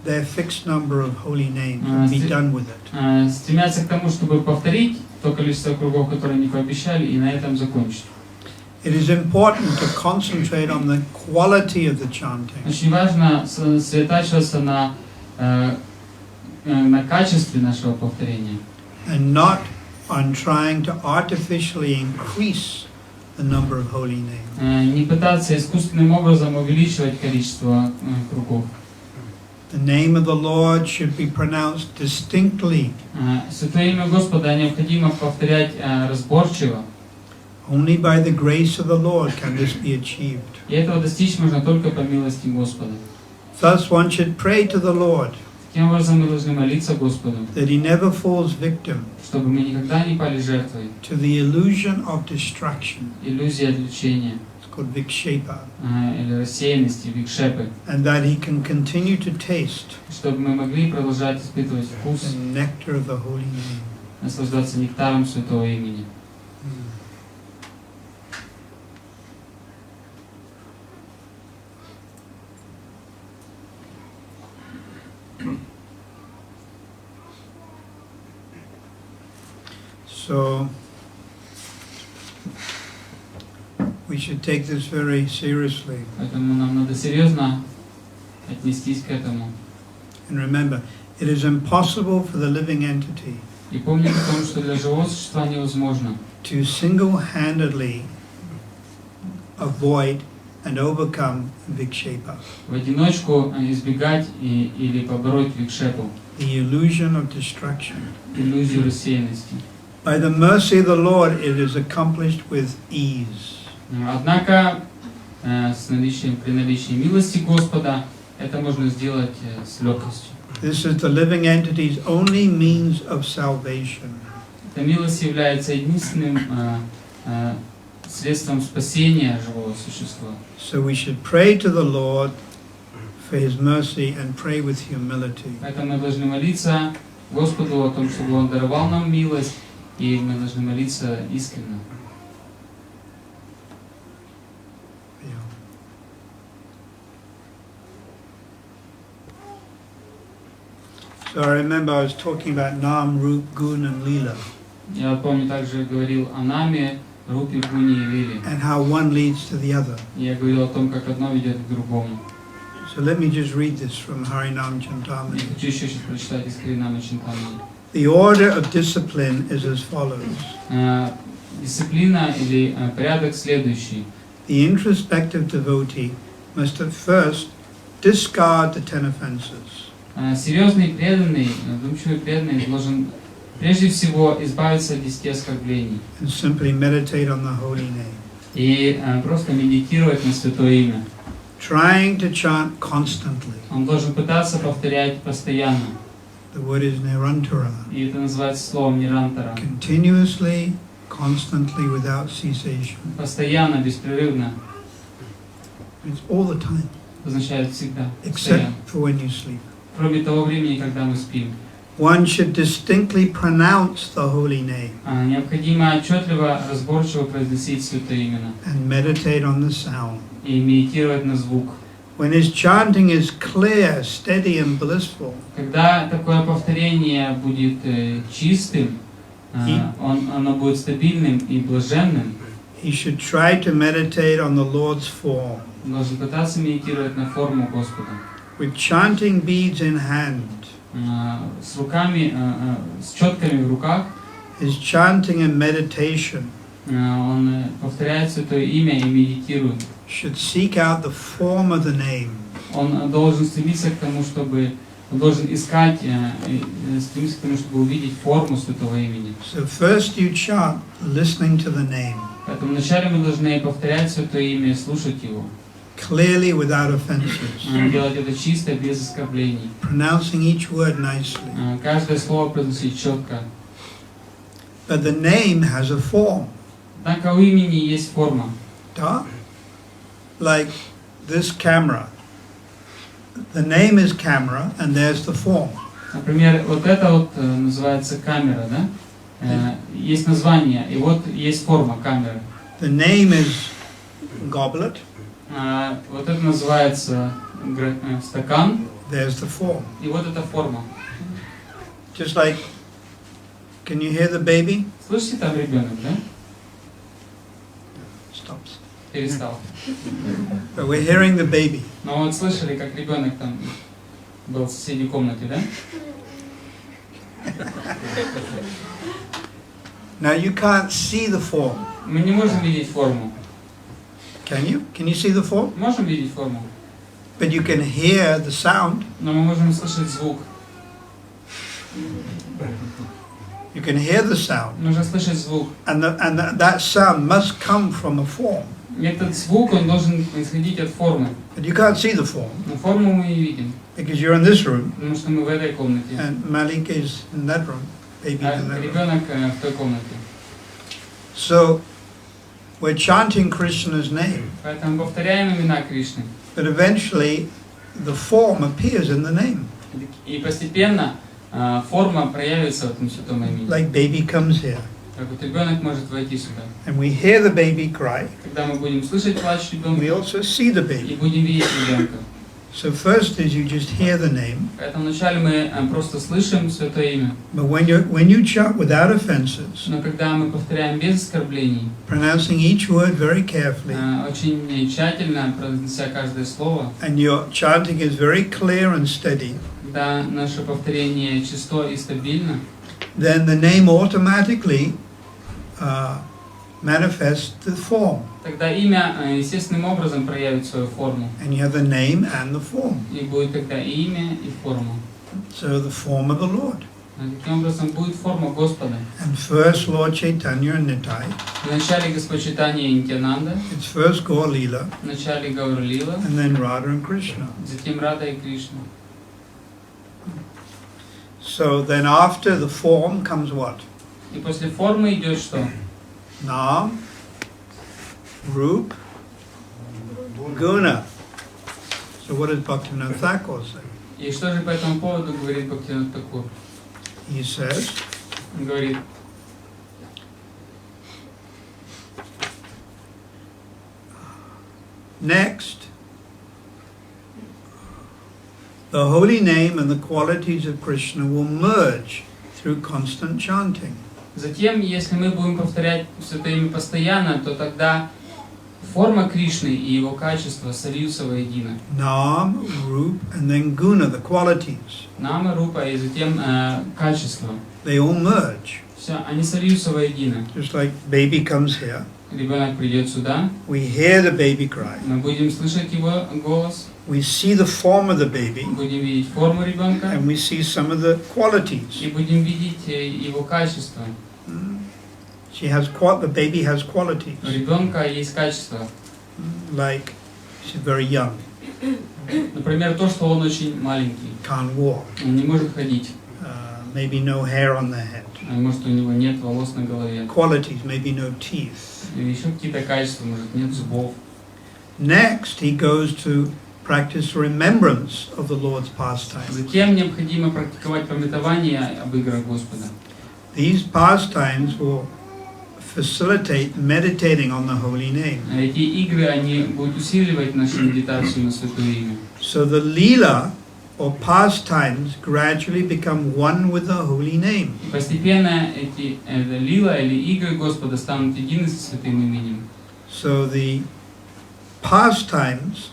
their fixed number of holy names and be done with it. Стремятся к тому, чтобы повторить то количество кругов, которые они пообещали, и на этом закончить. It is important to concentrate on the quality of the chanting. Очень важно сосредотачиваться на качестве нашего повторения. And not on trying to artificially increase the number of holy names. Не пытаться искусственным образом увеличивать количество кругов. The name of the Lord should be pronounced distinctly. Святое имя Господа необходимо повторять разборчиво. Only by the grace of the Lord can this be achieved. И этого достичь можно только по милости Господа. Thus one should pray to the Lord Таким образом мы должны молиться Господу, that he never falls victim чтобы мы никогда не пали жертвой to the illusion of distraction. иллюзии отвлечения It's called vikshepa. или рассеянности, викшепы, And that he can continue to taste чтобы мы могли продолжать испытывать вкус, the nectar of the holy name. наслаждаться нектаром Святого имени. So we should take this very seriously. Поэтому нам надо серьезно отнестись к этому. And remember, it is impossible for the living entity И помнить о том, что для живого существа невозможно to single-handedly avoid and overcome vikshepa, в одиночку избегать или побороть викшепу, the illusion of distraction. иллюзию рассеянности. By the mercy of the Lord, it is accomplished with ease. Однако при наличии милости Господа это можно сделать с легкостью. This is the living entity's only means of salvation. Эта милость является единственным средством спасения живого существа. So we should pray to the Lord for His mercy and pray with humility. Поэтому мы должны молиться Господу о том, чтобы Он даровал нам милость, и мы должны молиться искренне. So I remember I was talking about Nam, Rup, Gun and Lila. Я помню, также говорил о Наме, Рупе, Гуне и Лиле. And how one leads to the other. Я говорил о том, как одно ведет к другому. So let me just read this from Harinam Chintamani. Я хочу еще сейчас прочитать из Харинама Чинтамани. The order of discipline is as follows. Дисциплина или порядок следующий. The introspective devotee must at first discard the 10 offenses. Серьезный преданный, вдумчивый преданный должен прежде всего избавиться от 10 оскорблений. And simply meditate on the holy name. И просто медитировать на Святое Имя. Trying to chant constantly. Он должен пытаться повторять постоянно. The word is nirantara. И это называется словом нирантара. Continuously, constantly, without cessation. Постоянно, беспрерывно. It's all the time, означает всегда, except постоянно. for when you sleep. Кроме того времени, когда мы спим. One should distinctly pronounce the holy name Необходимо отчетливо, разборчиво произносить святые имена and meditate on the sound. и медитировать на звук. When his chanting is clear, steady and blissful, Когда такое повторение будет чистым, оно будет стабильным и блаженным, he should try to meditate on the Lord's form. должен пытаться медитировать на форму Господа. With chanting beads in hand, С руками, с четками в руках, his chanting and meditation он повторяет святое имя и медитирует. should seek out the form of the name. Он должен стремиться к тому, чтобы он должен искать, стремиться к тому, чтобы увидеть форму святого имени. So first you chant, listening to the name, Поэтому вначале мы должны повторять святое имя и слушать его. clearly without offenses, Делать это чисто, без оскорблений. pronouncing each word nicely. Каждое слово произносить четко. But the name has a form. Однако у имени есть форма. Duh. Like this camera. The name is camera and there's the form. Например, вот это вот называется камера, да? Есть название, и вот есть форма камеры. The name is goblet, Вот это называется стакан, there's the form. и вот эта форма. Just like, can you hear the baby? Слышите, там ребенок, да? Stops. Перестал. But we're hearing the baby. Но вот слышали, как ребенок там был в соседней комнате, да? Now you can't see the form. Мы не можем видеть форму. Can you? Can you see the form? Можем видеть форму, But you can hear the sound. но мы можем слышать звук. You can hear the sound. Нужно слышать звук. And that sound must come from a form. И этот звук, он должен исходить от формы. But you can't see the form Но форму мы не видим, because you're in this room потому что мы в этой комнате, and Malik is in that room. Baby а in that room. ребенок в той комнате. So we're chanting Krishna's name. Поэтому повторяем имена Кришны. But eventually the form appears in the name. И постепенно форма проявится в этом святом имени. Like baby comes here. Как вот ребенок может войти сюда. And we hear the baby cry. Когда мы будем слышать плач We ребенка also see the и baby. будем видеть ребенка. So first is you just hear the name. Поэтому вначале мы просто слышим святое имя. But when you chant without offenses, Но когда мы повторяем без оскорблений, pronouncing each word very carefully, очень тщательно произнося каждое слово, and your chanting is very clear and steady, когда наше повторение чисто и стабильно, then the name automatically manifests the form. тогда имя естественным образом проявит свою форму. And you have the name and the form. И будет тогда и имя, и форма. So the form of the Lord. Таким образом будет форма Господа. And first Lord Chaitanya and Nitai. Вначале Господь Чайтанья и Нитьянанда, It's first Gaur Leela, вначале Гаур Лила, and then Radha and Krishna. затем Рада и Кришна. So then after the form comes what? И после формы идет что? Nam, Roop, Guna. So what does Bhaktivinoda Thakur say? И что же по этому поводу говорит Бхактивинода Тхакур? He says, Он говорит, next, the holy name and the qualities of Krishna will merge through constant chanting. затем, если мы будем повторять святое имя постоянно, то тогда форма Кришны и его качества сольются воедино. Nam, Roop, and then Guna, the qualities. Нама, Рупа и затем качество. They all merge. Все, они сольются воедино. Just like baby comes here, Ребенок придет сюда, we hear the baby cry. мы будем слышать его голос, We see the form of the baby, будем видеть форму ребенка and we see some of the qualities. и будем видеть его качества. The baby has qualities. У ребенка есть качества. Like she's very young, Например, то, что он очень маленький, can't walk, он не может ходить, maybe no hair on their head. может у него нет волос на голове, Qualities, maybe no teeth. или еще какие-то качества, может нет зубов. Next, he goes to practice remembrance of the Lord's pastimes. Затем необходимо практиковать памятование об играх Господа. These pastimes will facilitate meditating on the holy name. Эти игры, они будут усиливать нашу медитацию на Святое Имя. So the lila or pastimes gradually become one with the holy name. Постепенно эти лила или игры Господа станут едины со Святым Именем. So the pastimes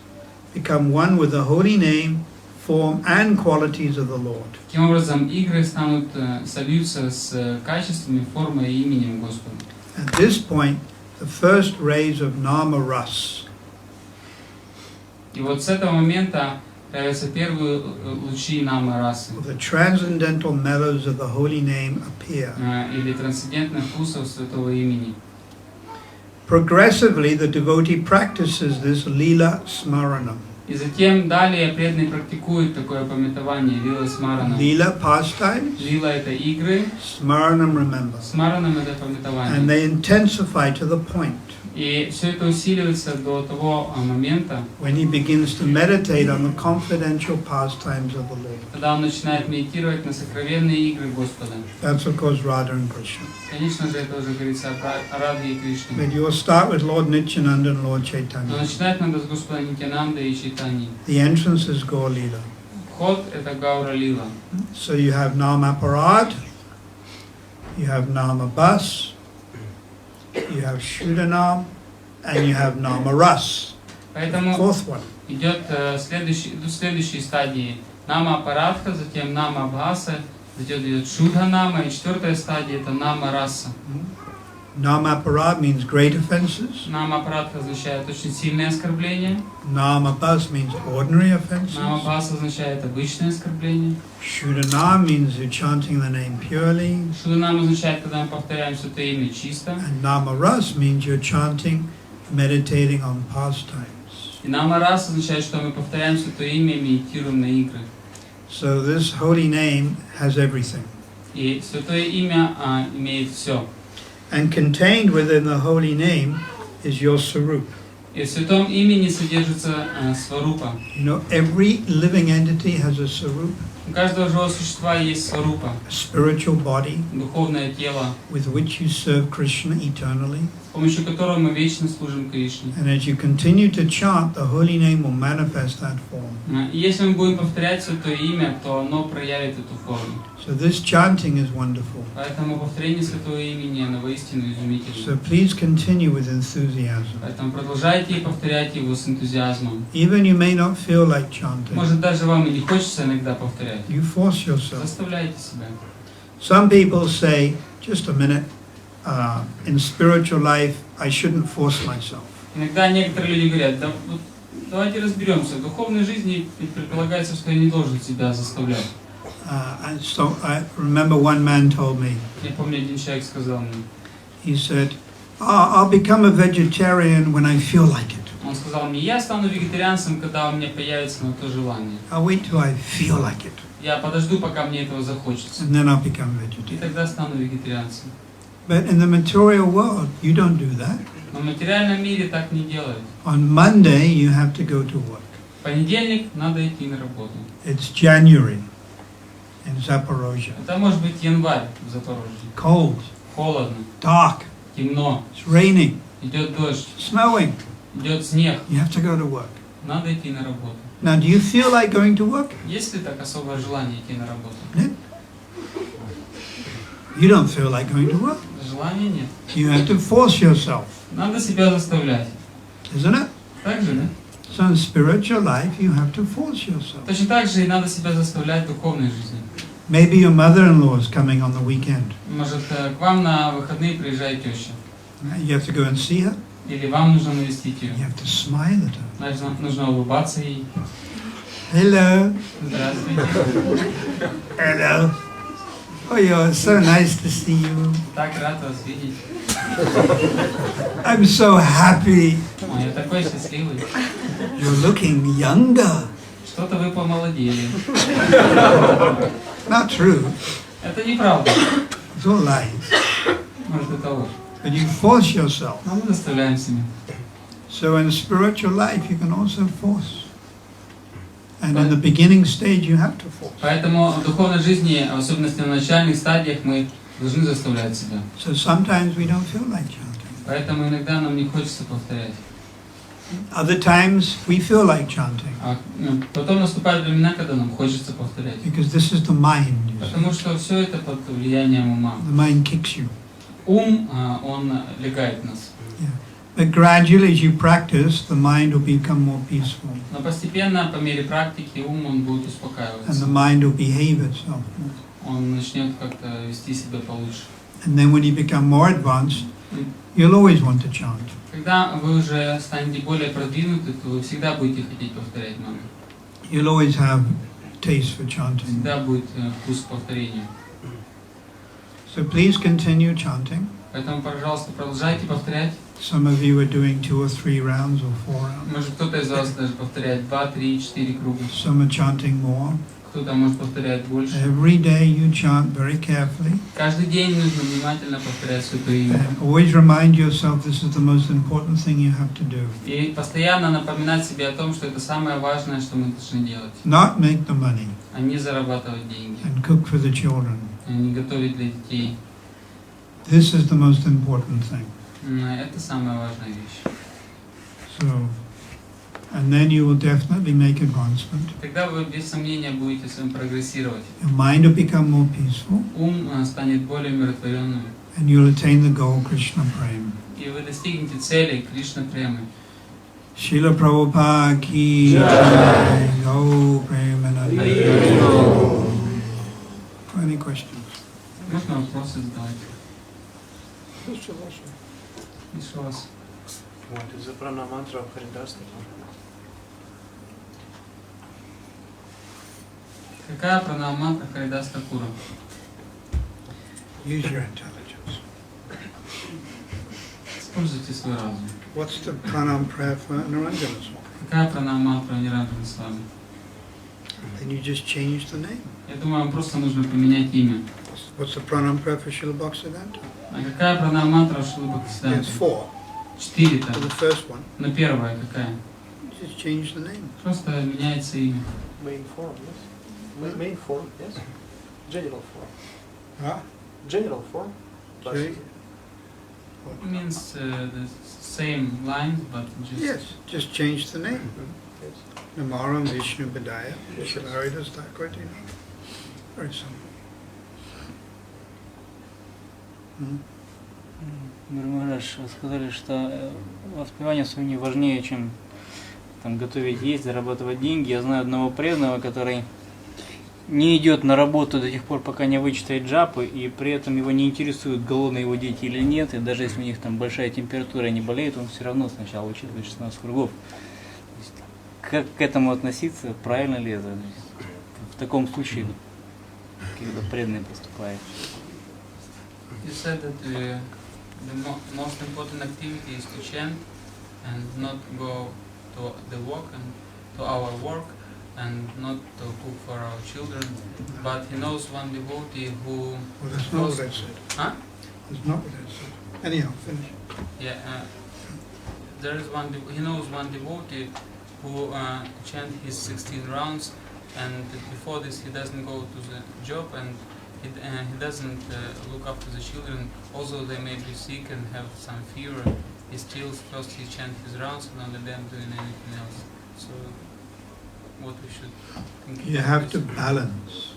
become one with the holy name, form and qualities of the Lord. Таким образом, игры станут сольются с качествами, формой и именем Господа. At this point, the first rays of nama ras, И вот с этого момента появятся первые лучи нама расы, the transcendental mellows of the holy name appear. Или трансцендентных вкусов Святого Имени. Progressively, the devotee practices this lila smaranam. И затем далее преданный практикует такое памятование лила смарана. Lila pastimes, Лила это игры, smaranam remember. смаранам это And памятование. they intensify to the point И все это усиливается до того момента, when he begins to meditate on the confidential pastimes of the Lord. когда он начинает медитировать на сокровенные игры Господа. That's of course Radha and Krishna. Конечно же, это уже говорится о Радхе и Кришне. But you will start with Lord Nityananda and Lord Но Chaitanya. начинать надо с Господа Нитянанда и Чайтани. The entrance is Gaur Lila. Вход это Гаура Лила. So you have Nama Parad, you have Nama Bas, you have Shudanam, and you have Nama Ras. Поэтому Fourth one. идет следующие стадии. Нама Парадха, затем Нама Бхаса, затем идет Шudha Нама, и четвертая стадия это Нама Раса. Nama Parad means great offenses. Нама Парадха означает очень сильное оскорбление. Nama Bas means ordinary Нама offenses. Бхаса означает обычное оскорбление. Shudanam means you're chanting the name purely. Шуда Нама означает, когда мы повторяем Святое Имя чисто. And Nama Ras means you're chanting, meditating on pastimes. И Нама Рас означает, что мы повторяем Святое Имя и медитируем на игры. So this holy name has everything. И Святое Имя имеет все. And contained within the holy name is your sarup. И в Святом Имени содержится сварупа. You know, every living entity has a sarup, У каждого живого существа есть сварупа, a spiritual body духовное тело, with which you serve Krishna eternally. с помощью которого мы вечно служим Кришне. And as you continue to chant, the holy name will manifest that form. И если мы будем повторять Святое Имя, то оно проявит эту форму. So this chanting is wonderful. Поэтому повторение Святого Имени, оно воистину изумительно. So please continue with enthusiasm. Поэтому продолжайте и повторяйте его с энтузиазмом. Even you may not feel like chanting, Может, даже вам и не хочется иногда повторять. you force yourself. Заставляйте себя. Some people say, just a minute, in spiritual life, I shouldn't force myself. Иногда некоторые люди говорят, да, вот, давайте разберемся, в духовной жизни предполагается, что я не должен себя заставлять. And so I remember one man told me, Я помню, один человек сказал мне, he said, I'll become a vegetarian when I feel like it. он сказал мне, я стану вегетарианцем, когда у меня появится на то желание. I'll wait till I feel like it, Я подожду, пока мне этого захочется. and then I'll become И vegetarian. тогда стану вегетарианцем. But in the material world, you don't do that. Но в материальном мире так не делают. On Monday, you have to go to work. В понедельник надо идти на работу. It's January in Zaporozhye. Это может быть январь в Запорожье. Cold, Холодно, dark, темно, it's raining, идет дождь, snowing. идет снег. You have to go to work. Надо идти на работу. Now, do you feel like going to work? Есть ли так особое желание идти на работу? You don't feel like going to work. Желания нет. You have to force yourself, Надо себя заставлять. isn't it? Так же, да? So in spiritual life, you have to force yourself. Точно так же и надо себя заставлять в духовной жизни. Maybe your mother-in-law is coming on the weekend. Может, к вам на выходные приезжает теща. You have to go and see her. Или вам нужно навестить ее. You have to smile at her. Значит, нужно улыбаться ей. Hello. Здравствуйте. Hello. Oh, you're so nice to see you. Так рад вас видеть. I'm so happy. Ой, я такой счастливый. You're looking younger. Что-то вы помолодели. Not true. Это неправда. It's all lies. Может, это ложь. But you force yourself. Но мы заставляем себя. So in spiritual life you can also force. And in the beginning stage you have to force. Поэтому в духовной жизни, в особенности на начальных стадиях, мы должны заставлять себя. So sometimes we don't feel like chanting. Поэтому иногда нам не хочется повторять. Other times we feel like chanting. Потом наступают времена, когда нам хочется повторять. Because this is the mind. Потому что все это под влиянием ума. The mind kicks you. Ум, он легает нас. Yeah. But gradually as you practice, the mind will become more peaceful. Но постепенно, по мере практики, ум он будет And успокаиваться. the mind will behave itself. Он начнет как-то вести себя получше. And then when you become more advanced, you'll always want to chant. Когда вы уже станете более продвинуты, то вы всегда будете хотеть повторять мантру. You'll always have taste for chanting. Всегда будет вкус к повторению. So please continue chanting. Поэтому, пожалуйста, продолжайте повторять. Some of you are doing 2 or 3 rounds or 4 rounds. Может, кто-то из вас даже повторяет 2, 3, 4 круга. Some are chanting more. Кто-то может повторять больше. Every day you chant very carefully. Каждый день нужно внимательно повторять Святое Имя. And always remind yourself this is the most important thing you have to do. И постоянно напоминать себе о том, что это самое важное, что мы должны делать. Not make the money А не зарабатывать деньги. and cook for the children. А не готовить для детей. This is the most important thing. Это самая важная вещь. So, and then you will definitely make advancement. Тогда вы без сомнения будете с вами прогрессировать. Your mind will become more peaceful, Ум станет более умиротворенным. and you'll attain the goal Krishna Prema. И вы достигнете цели Кришна Премы. Шрилы Прабхупады ки джай, Гау Преmanande. Any questions? Можно вопросы задавать? Еще раз. What is the prana mantra of Haridasa? Какая пранамантра Харидас Такура? Use your intelligence. Используйте свой разум. What's the pranam prayer for Narendra Swami? Какая пранамантра Ниранджана с вами? Then you just change the name. Я думаю, вам просто нужно поменять имя. What's the pranam prayer for Srila Bhaktisiddhanta? А какая пранамантра Шрилы There's Бхактисиданты? 4. 4 For там. the first one, Но первая какая? just change the name. Просто меняется имя. Main form, yes. Main form, yes. General form. Ah, General form. But okay. It means the same lines, but just... Yes, just change the name. Yes. Namaram Vishnu Padaya, Srila Haridas Thakur. Very simple. Махарадж, вы сказали, что воспевание Суни важнее, чем там, готовить есть, зарабатывать деньги. Я знаю одного преданного, который не идет на работу до тех пор, пока не вычитает джапы, и при этом его не интересует, голодны его дети или нет, и даже если у них там большая температура и не болеет, он все равно сначала учитывает 16 кругов. То есть, как к этому относиться, правильно ли это? В таком случае, когда преданный поступает. You said that the most important activity is to chant and not go to the work and to our work and not to cook for our children. But he knows one devotee who... Well, that's not what I said. Huh? That's not what I said. Anyhow, finish. Yeah, there is one. He knows one devotee who chant his 16 rounds, and before this he doesn't go to the job and he doesn't look after the children. Although they may be sick and have some fever, he still first he chant his rounds and only then doing anything else. So, what we should think You about have to this. balance.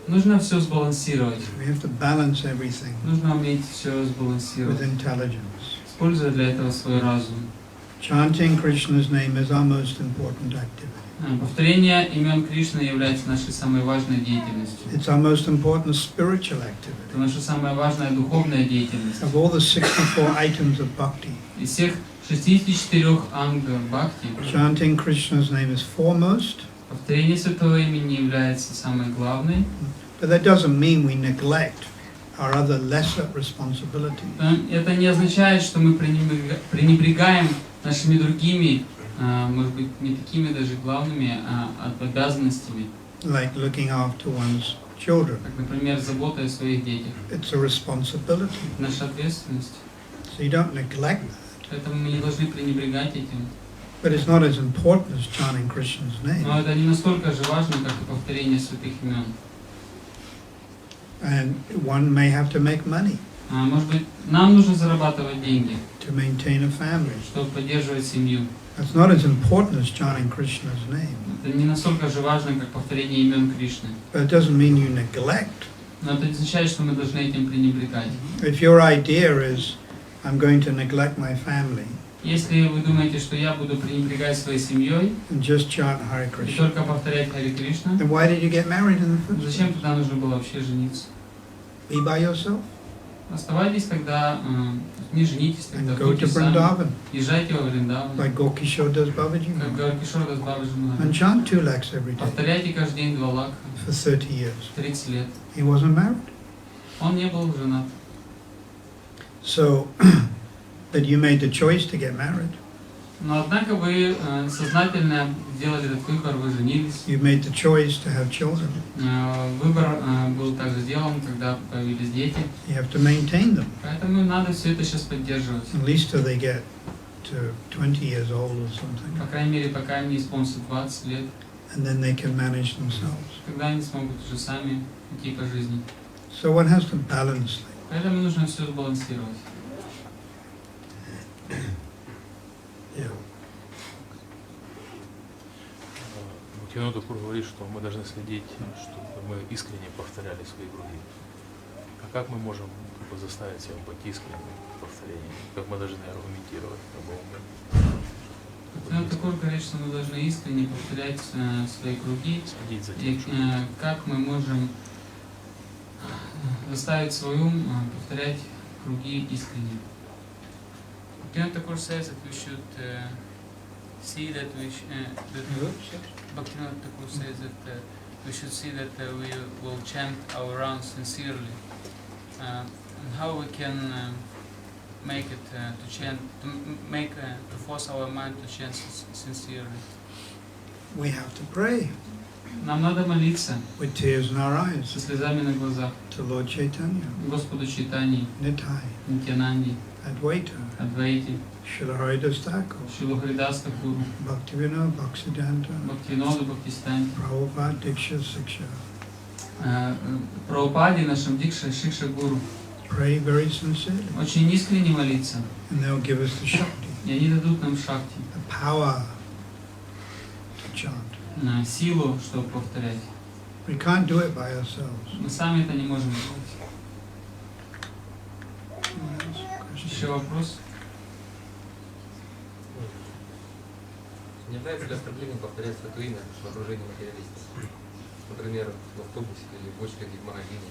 Нужно все сбалансировать. We have to balance everything Нужно уметь все with сбалансировать. intelligence. Используя для этого свой разум. Chanting Krishna's name is our most important activity. Повторение имен Кришны является нашей самой важной деятельностью. It's our most important spiritual Это activity. наша самая важная духовная деятельность. Of all the 64 items of bhakti, Из всех 64 ангов бхакти, chanting Krishna's name is foremost, повторение святого имени является самой главной. but that doesn't mean we neglect our other lesser responsibilities. Это не означает, что мы пренебрегаем нашими другими, может быть, не такими даже главными обязанностями, Like looking after one's children. как, например, забота о своих детях. It's a responsibility. Наша ответственность. So you don't neglect that. Поэтому мы не должны пренебрегать этим. But it's not as important as chanting Krishna's name. Но это не настолько же важно, как и повторение святых имен. And one may have to make money Может быть, нам нужно зарабатывать деньги, to maintain a family. чтобы поддерживать семью. That's not as important as chanting Krishna's name. Это не настолько же важно, как повторение имен Кришны. But it doesn't mean you neglect. Но это не означает, что мы должны этим пренебрегать. If your idea is, I'm going to neglect my family Если вы думаете, что я буду пренебрегать своей семьей and just chant Hare и Krishna, только повторять Харе Кришна, then why did you get married in the first place? зачем тогда нужно было вообще жениться? Be by yourself Оставайтесь тогда, не женитесь тогда, and go будьте to сами. Vrindavan, Езжайте во Вриндаван, like Gokishore does Babaji как Maharaj, Гауркишор даст Бабаджи and Махарадж. chant 2 lakhs every day Повторяйте каждый день 2 лакха, for 30 years. 30 лет. He wasn't married. Он не был женат. So, but you made the choice to get married. Но однако вы сознательно сделали этот выбор, вы женились. You made the choice to have children. Выбор был также сделан, когда появились дети. You have to maintain them, Поэтому надо все это сейчас поддерживать. at least till they get to 20 years old or По something. крайней мере, пока им не исполнится 20 лет, And then they can manage themselves. когда они смогут уже сами идти по жизни. So one has to balance things. Поэтому нужно все сбалансировать. Yeah. Бхактивинода Тхакур говорит, что мы должны следить, чтобы мы искренне повторяли свои круги. А как мы можем заставить себя быть искренним в повторении? Как мы должны аргументировать? Бхактивинода Тхакур говорит, что мы должны искренне повторять свои круги. Следить за И тем, что как мы можем заставить свой ум повторять круги искренне. Bhaktivinoda Thakur says that we should see that Bhaktivinoda Thakur says that we should see that we will chant our rounds sincerely, and how we can make it to chant, to force our mind to chant sincerely. We have to pray Нам надо молиться with tears in our eyes со слезами на глазах to Lord Chaitanya, Господу Чайтаньи, Nitai, Нитьянанди, Advaita, Адвайти, Srila Haridas Thakur, Шрилу Харидас Тхакуру, Bhaktivinoda Bhaktisiddhanta, Бхактивиноду Бхактисиданти, Prabhupada Diksha Siksha. Прабхупаде, нашем Дикша, Шикша Гуру. Pray very sincerely, Очень искренне молиться, and they'll give us the Shakti, и они дадут нам шакти, the power to chant. Силу, чтобы повторять. We can't do it by ourselves. Мы сами это не можем делать. Еще вопрос? Не является ли оскорблением повторять святое имя в окружении материалистов? Например, в автобусе или в очереди в магазине.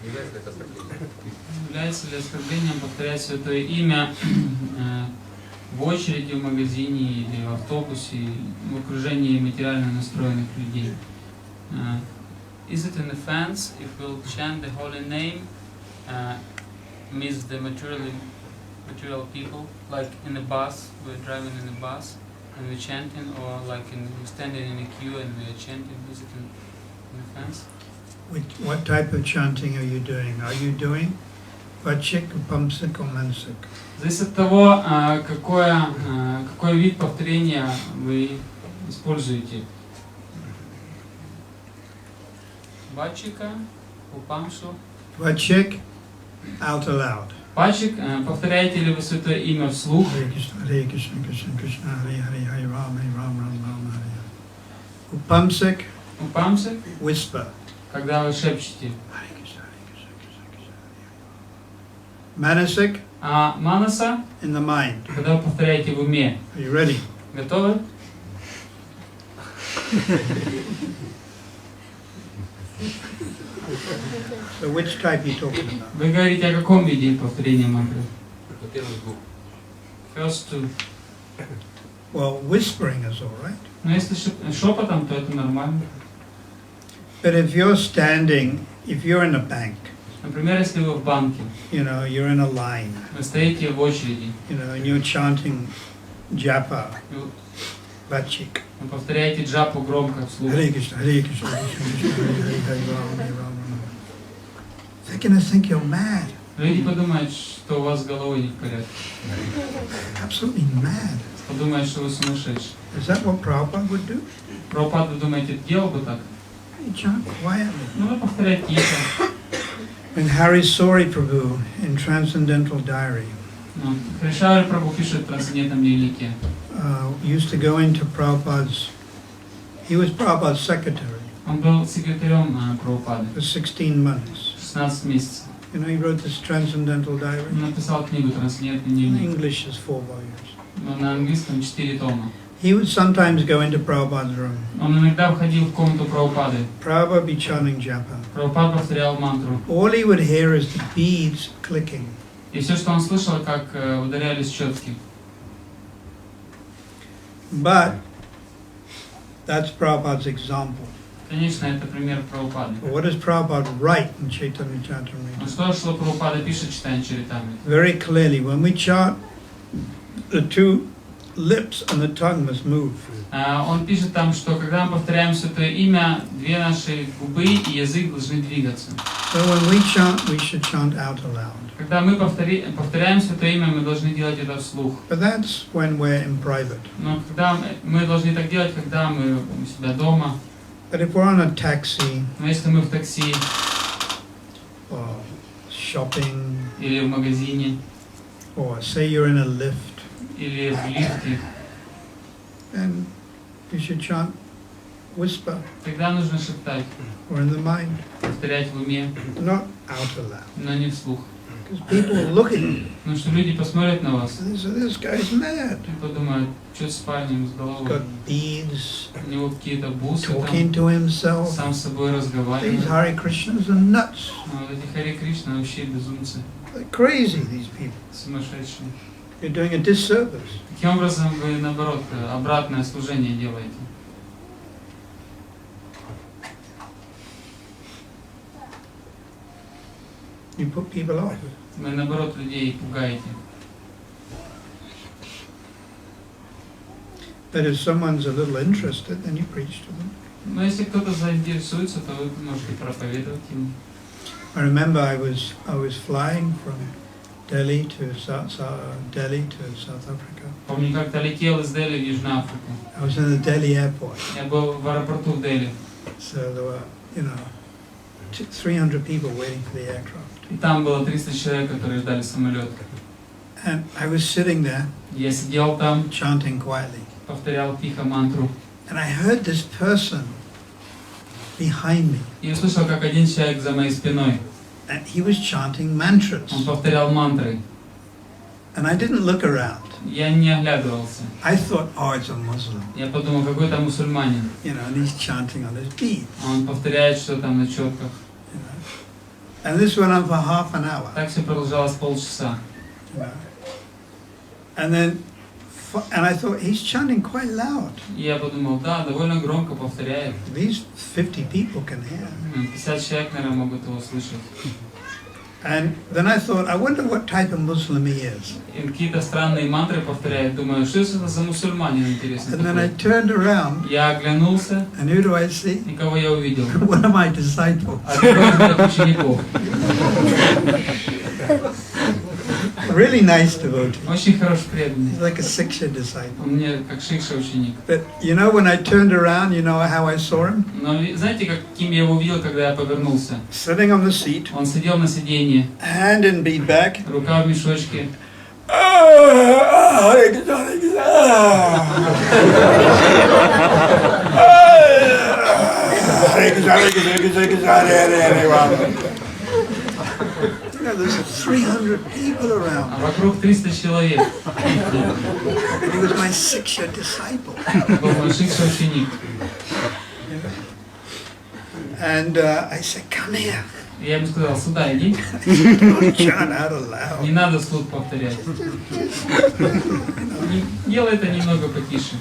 Не является ли это оскорблением? Является ли оскорблением повторять святое имя в очереди в магазине или в автобусе, в окружении материально настроенных людей? Is it an offense if we'll chant the holy name amidst the material people, like in a bus, we're driving in a bus and we're chanting, or like we're standing in a queue and we're chanting? Is it an offense? What type of chanting are you doing? Are you doing Vachik, Pamsik or Mansik? Зависит от того, какой вид повторения вы используете. Бачика, упамшу. Vachik, out aloud. Пачик, повторяете ли вы святое имя вслух? Hare Krishna, Hare Krishna, Krishna Krishna, Hare Hare, Hare Rama, Hare Rama, Rama Rama, Hare Hare. Upamsik, Упамсик, whisper. когда вы шепчете. Hare Krishna, Hare Krishna, Krishna Krishna, Hare Hare. Manasik, А манаса, in the mind. когда вы повторяете в уме. Are you ready? Готовы? So which type are you talking about? Вы говорите о каком виде повторения мантры? На первых двух. First two. Well, whispering is all right. Но если шепотом, то это нормально. But if you're standing, if you're in a bank, Например, если вы в банке, you know, you're in a line, вы стоите в очереди, you know, and you're chanting japa, vachik, вы повторяете джапу громко вслух. Hare Krishna, Hare Krishna, Krishna Krishna, Hare Hare, Hare Rama, Hare Rama, Rama. They're going to think you're mad. Люди подумают, что у вас с головой не в порядке. Absolutely mad. Подумают, что вы сумасшедший. Is that what Prabhupada would do? Прабхупада, вы думаете, делал бы так? He chant quietly. Ну, вы повторяете тихо. When Hari Sori Prabhu in Transcendental Diary Шрилы Прабху пишет в трансцендентном дневнике. Used to go into Prabhupada's, he was Prabhupada's secretary Он был секретарем Прабхупады for 16 months. 16 месяцев. You know, he wrote this Transcendental Diary. Он написал книгу «Трансцендентный In дневник». English is 4 volumes. На английском 4 тома. He would sometimes go into Prabhupada's room. Он иногда входил в комнату Прабхупады. Prabhupada be chanting japa. Прабхупада повторял мантру. All he would hear is the beads clicking. И все, что он слышал, как ударялись четки. But that's Prabhupada's example. Конечно, это пример Прабхупады. But what does Prabhupada write in Chaitanya Но Charitamrita? что Шрила Прабхупада пишет, читая Чаритамриту? Very clearly, when we chant, the two lips and the tongue must move. Он пишет там, что когда мы повторяем Святое Имя, две наши губы и язык должны двигаться. So when we chant, we should chant out aloud. Когда мы повторяем Святое Имя, мы должны делать это вслух. But that's when we're in private. Но когда мы должны так делать, когда мы у себя дома. But if we're on a taxi Но если мы в такси or shopping, или в магазине, or say you're in a lift, или в лифте, then you should chant whisper тогда нужно шептать, or in the mind, повторять в уме, not out aloud. но не вслух. Because people will look at you Потому что люди посмотрят на вас and say, this guy's mad. и подумают, что с парнем, с He's головой. got beads, У него какие-то бусы talking там, to himself. сам с собой These разговаривает. Hare Krishnas are nuts. А вот эти Харе Кришна вообще безумцы, They're crazy, these people. сумасшедшие. You're doing a disservice. Таким образом вы, наоборот, обратное служение делаете. You put people off. Вы, наоборот, людей пугаете. But if someone's a little interested, then you preach to them. Но если кто-то заинтересуется, то вы можете проповедовать ему. I remember I was flying from Delhi to South Africa. Помню, как-то летел из Дели в Южную Африку. I was in the Delhi airport. Я был в аэропорту в Дели. So there were, 300 people waiting for the aircraft. И там было 300 человек, которые ждали самолет. And I was sitting there, Я сидел там, chanting quietly. повторял тихо мантру. And I heard this person behind me. И услышал, как один человек за моей спиной. And he was chanting mantras. Он повторял мантры. And I didn't look around. Я не оглядывался. I thought, oh, it's a Muslim. Я подумал, какой там мусульманин. And he's chanting on his beads. Он повторяет, что там на четках. And this went on for half an hour. Так все продолжалось полчаса. And I thought, he's chanting quite loud. И я подумал, да, довольно громко повторяет. These 50 people can hear. 50 человек, наверное, могут его слышать. And then I thought, I wonder what type of Muslim he is. И какие-то странные мантры повторяет. Думаю, что это за мусульманин, интересно. And then I turned around, Я оглянулся, and who do I see? и кого я увидел? One of my disciples. Одного из моих учеников. Really nice devotee. Очень хороший преданный. He's like a Siksha disciple. Он мне как шикша ученик. But when I turned around, how I saw him? Но знаете, каким я его увидел, когда я повернулся? Sitting on the seat, Он сидел на сиденье, hand in bead bag. рука в мешочке. There's 300 people around. А вокруг 300 человек. And he was my Siksha disciple. Был мой шикша ученик. And I said, come here. И я ему сказал, сюда иди. Don't chant out aloud. Не надо вслух повторять. Делай это немного потише.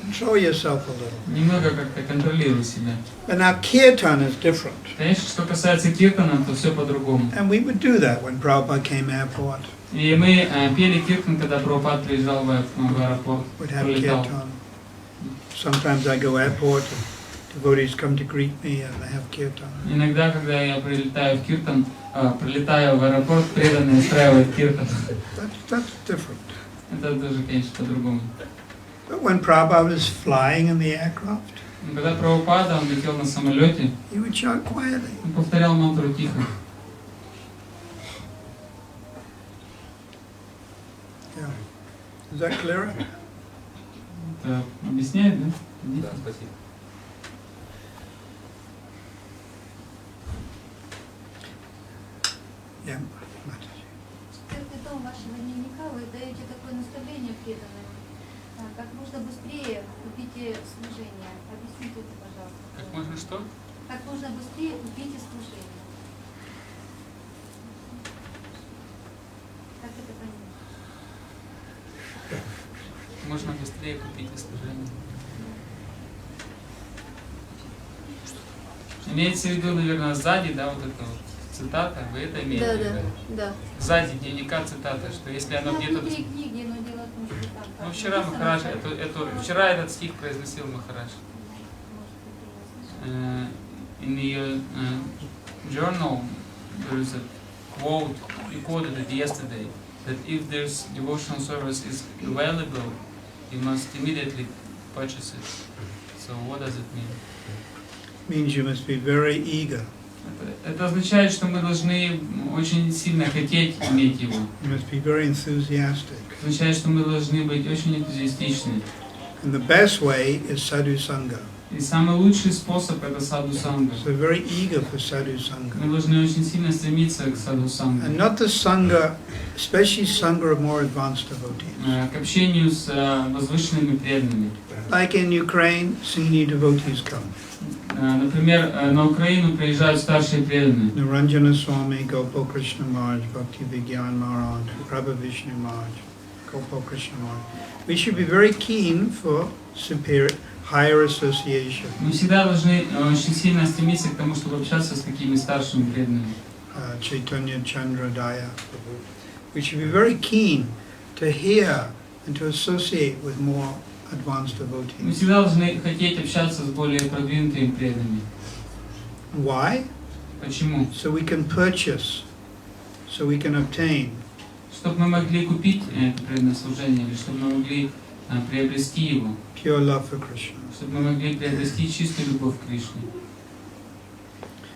Control yourself a little. Немного как-то контролируй себя. But now kirtan is different. Конечно, что касается киртана, то все по-другому. And we would do that when Prabhupada came airport. И мы пели киртан, когда Прабхупада приезжал в аэропорт. We'd have Прилетал. kirtan. Sometimes I go airport and devotees come to greet me and I have kirtan. Иногда, когда я прилетаю в Киртан, прилетая в аэропорт, преданные устраивают киртан. That's different. Это даже, конечно, по-другому. But when Prabhupada was flying in the aircraft, Когда Прабхупада, он летел на самолете, he would chant quietly. он повторял мантру тихо. Yeah. Is that clearer? Это объясняет, да? Да, спасибо. Yeah. В том вашего дневника вы даете такое наставление преданным. Как можно быстрее купите служение. Объясните это, пожалуйста. Как можно что? Как можно быстрее купите служение. Как это понять? Можно быстрее купить служение. Имеется в виду, наверное, сзади, да, вот это вот цитата, вы это имеете в виду? Да. Сзади дневника цитата, что если оно где-то... Внутри книги, но дело в том, что там... Ну, вчера Махарадж, вчера этот стих произносил Махарадж. In your journal, there is a quote, you quoted it yesterday, that if there's devotional service is available, you must immediately purchase it. So what does it mean? Means you must be very eager. Это означает, что мы должны очень сильно хотеть иметь его. You must be very enthusiastic. Это означает, что мы должны быть очень энтузиастичны. And the best way is sadhu sangha. И самый лучший способ это саду санга. So very eager for sadhu sangha. Мы должны очень сильно стремиться к саду санга. And not the sangha, especially sangha of more advanced devotees. К общению с возвышенными преданными. Like in Ukraine, senior devotees come. Например, на Украину приезжают старшие преданные. Naranjana Swami, Gopal Krishna Maharaj, Bhakti Vigyan Maharaj, Prabha Vishnu Maharaj, Gopal Krishna Maharaj. We should be very keen for superior, higher association. Мы всегда должны очень сильно стремиться к тому, чтобы общаться с такими старшими преданными. Chaitanya Chandra Daya. We should be very keen to hear and to associate with more advanced Мы devotees. всегда должны хотеть общаться с более продвинутыми преданными. Why? Почему? So we can purchase, so we can obtain. Чтобы мы могли купить это преданное служение, или чтобы мы могли приобрести его, Pure love for Krishna. чтобы мы могли приобрести чистую любовь к Кришне.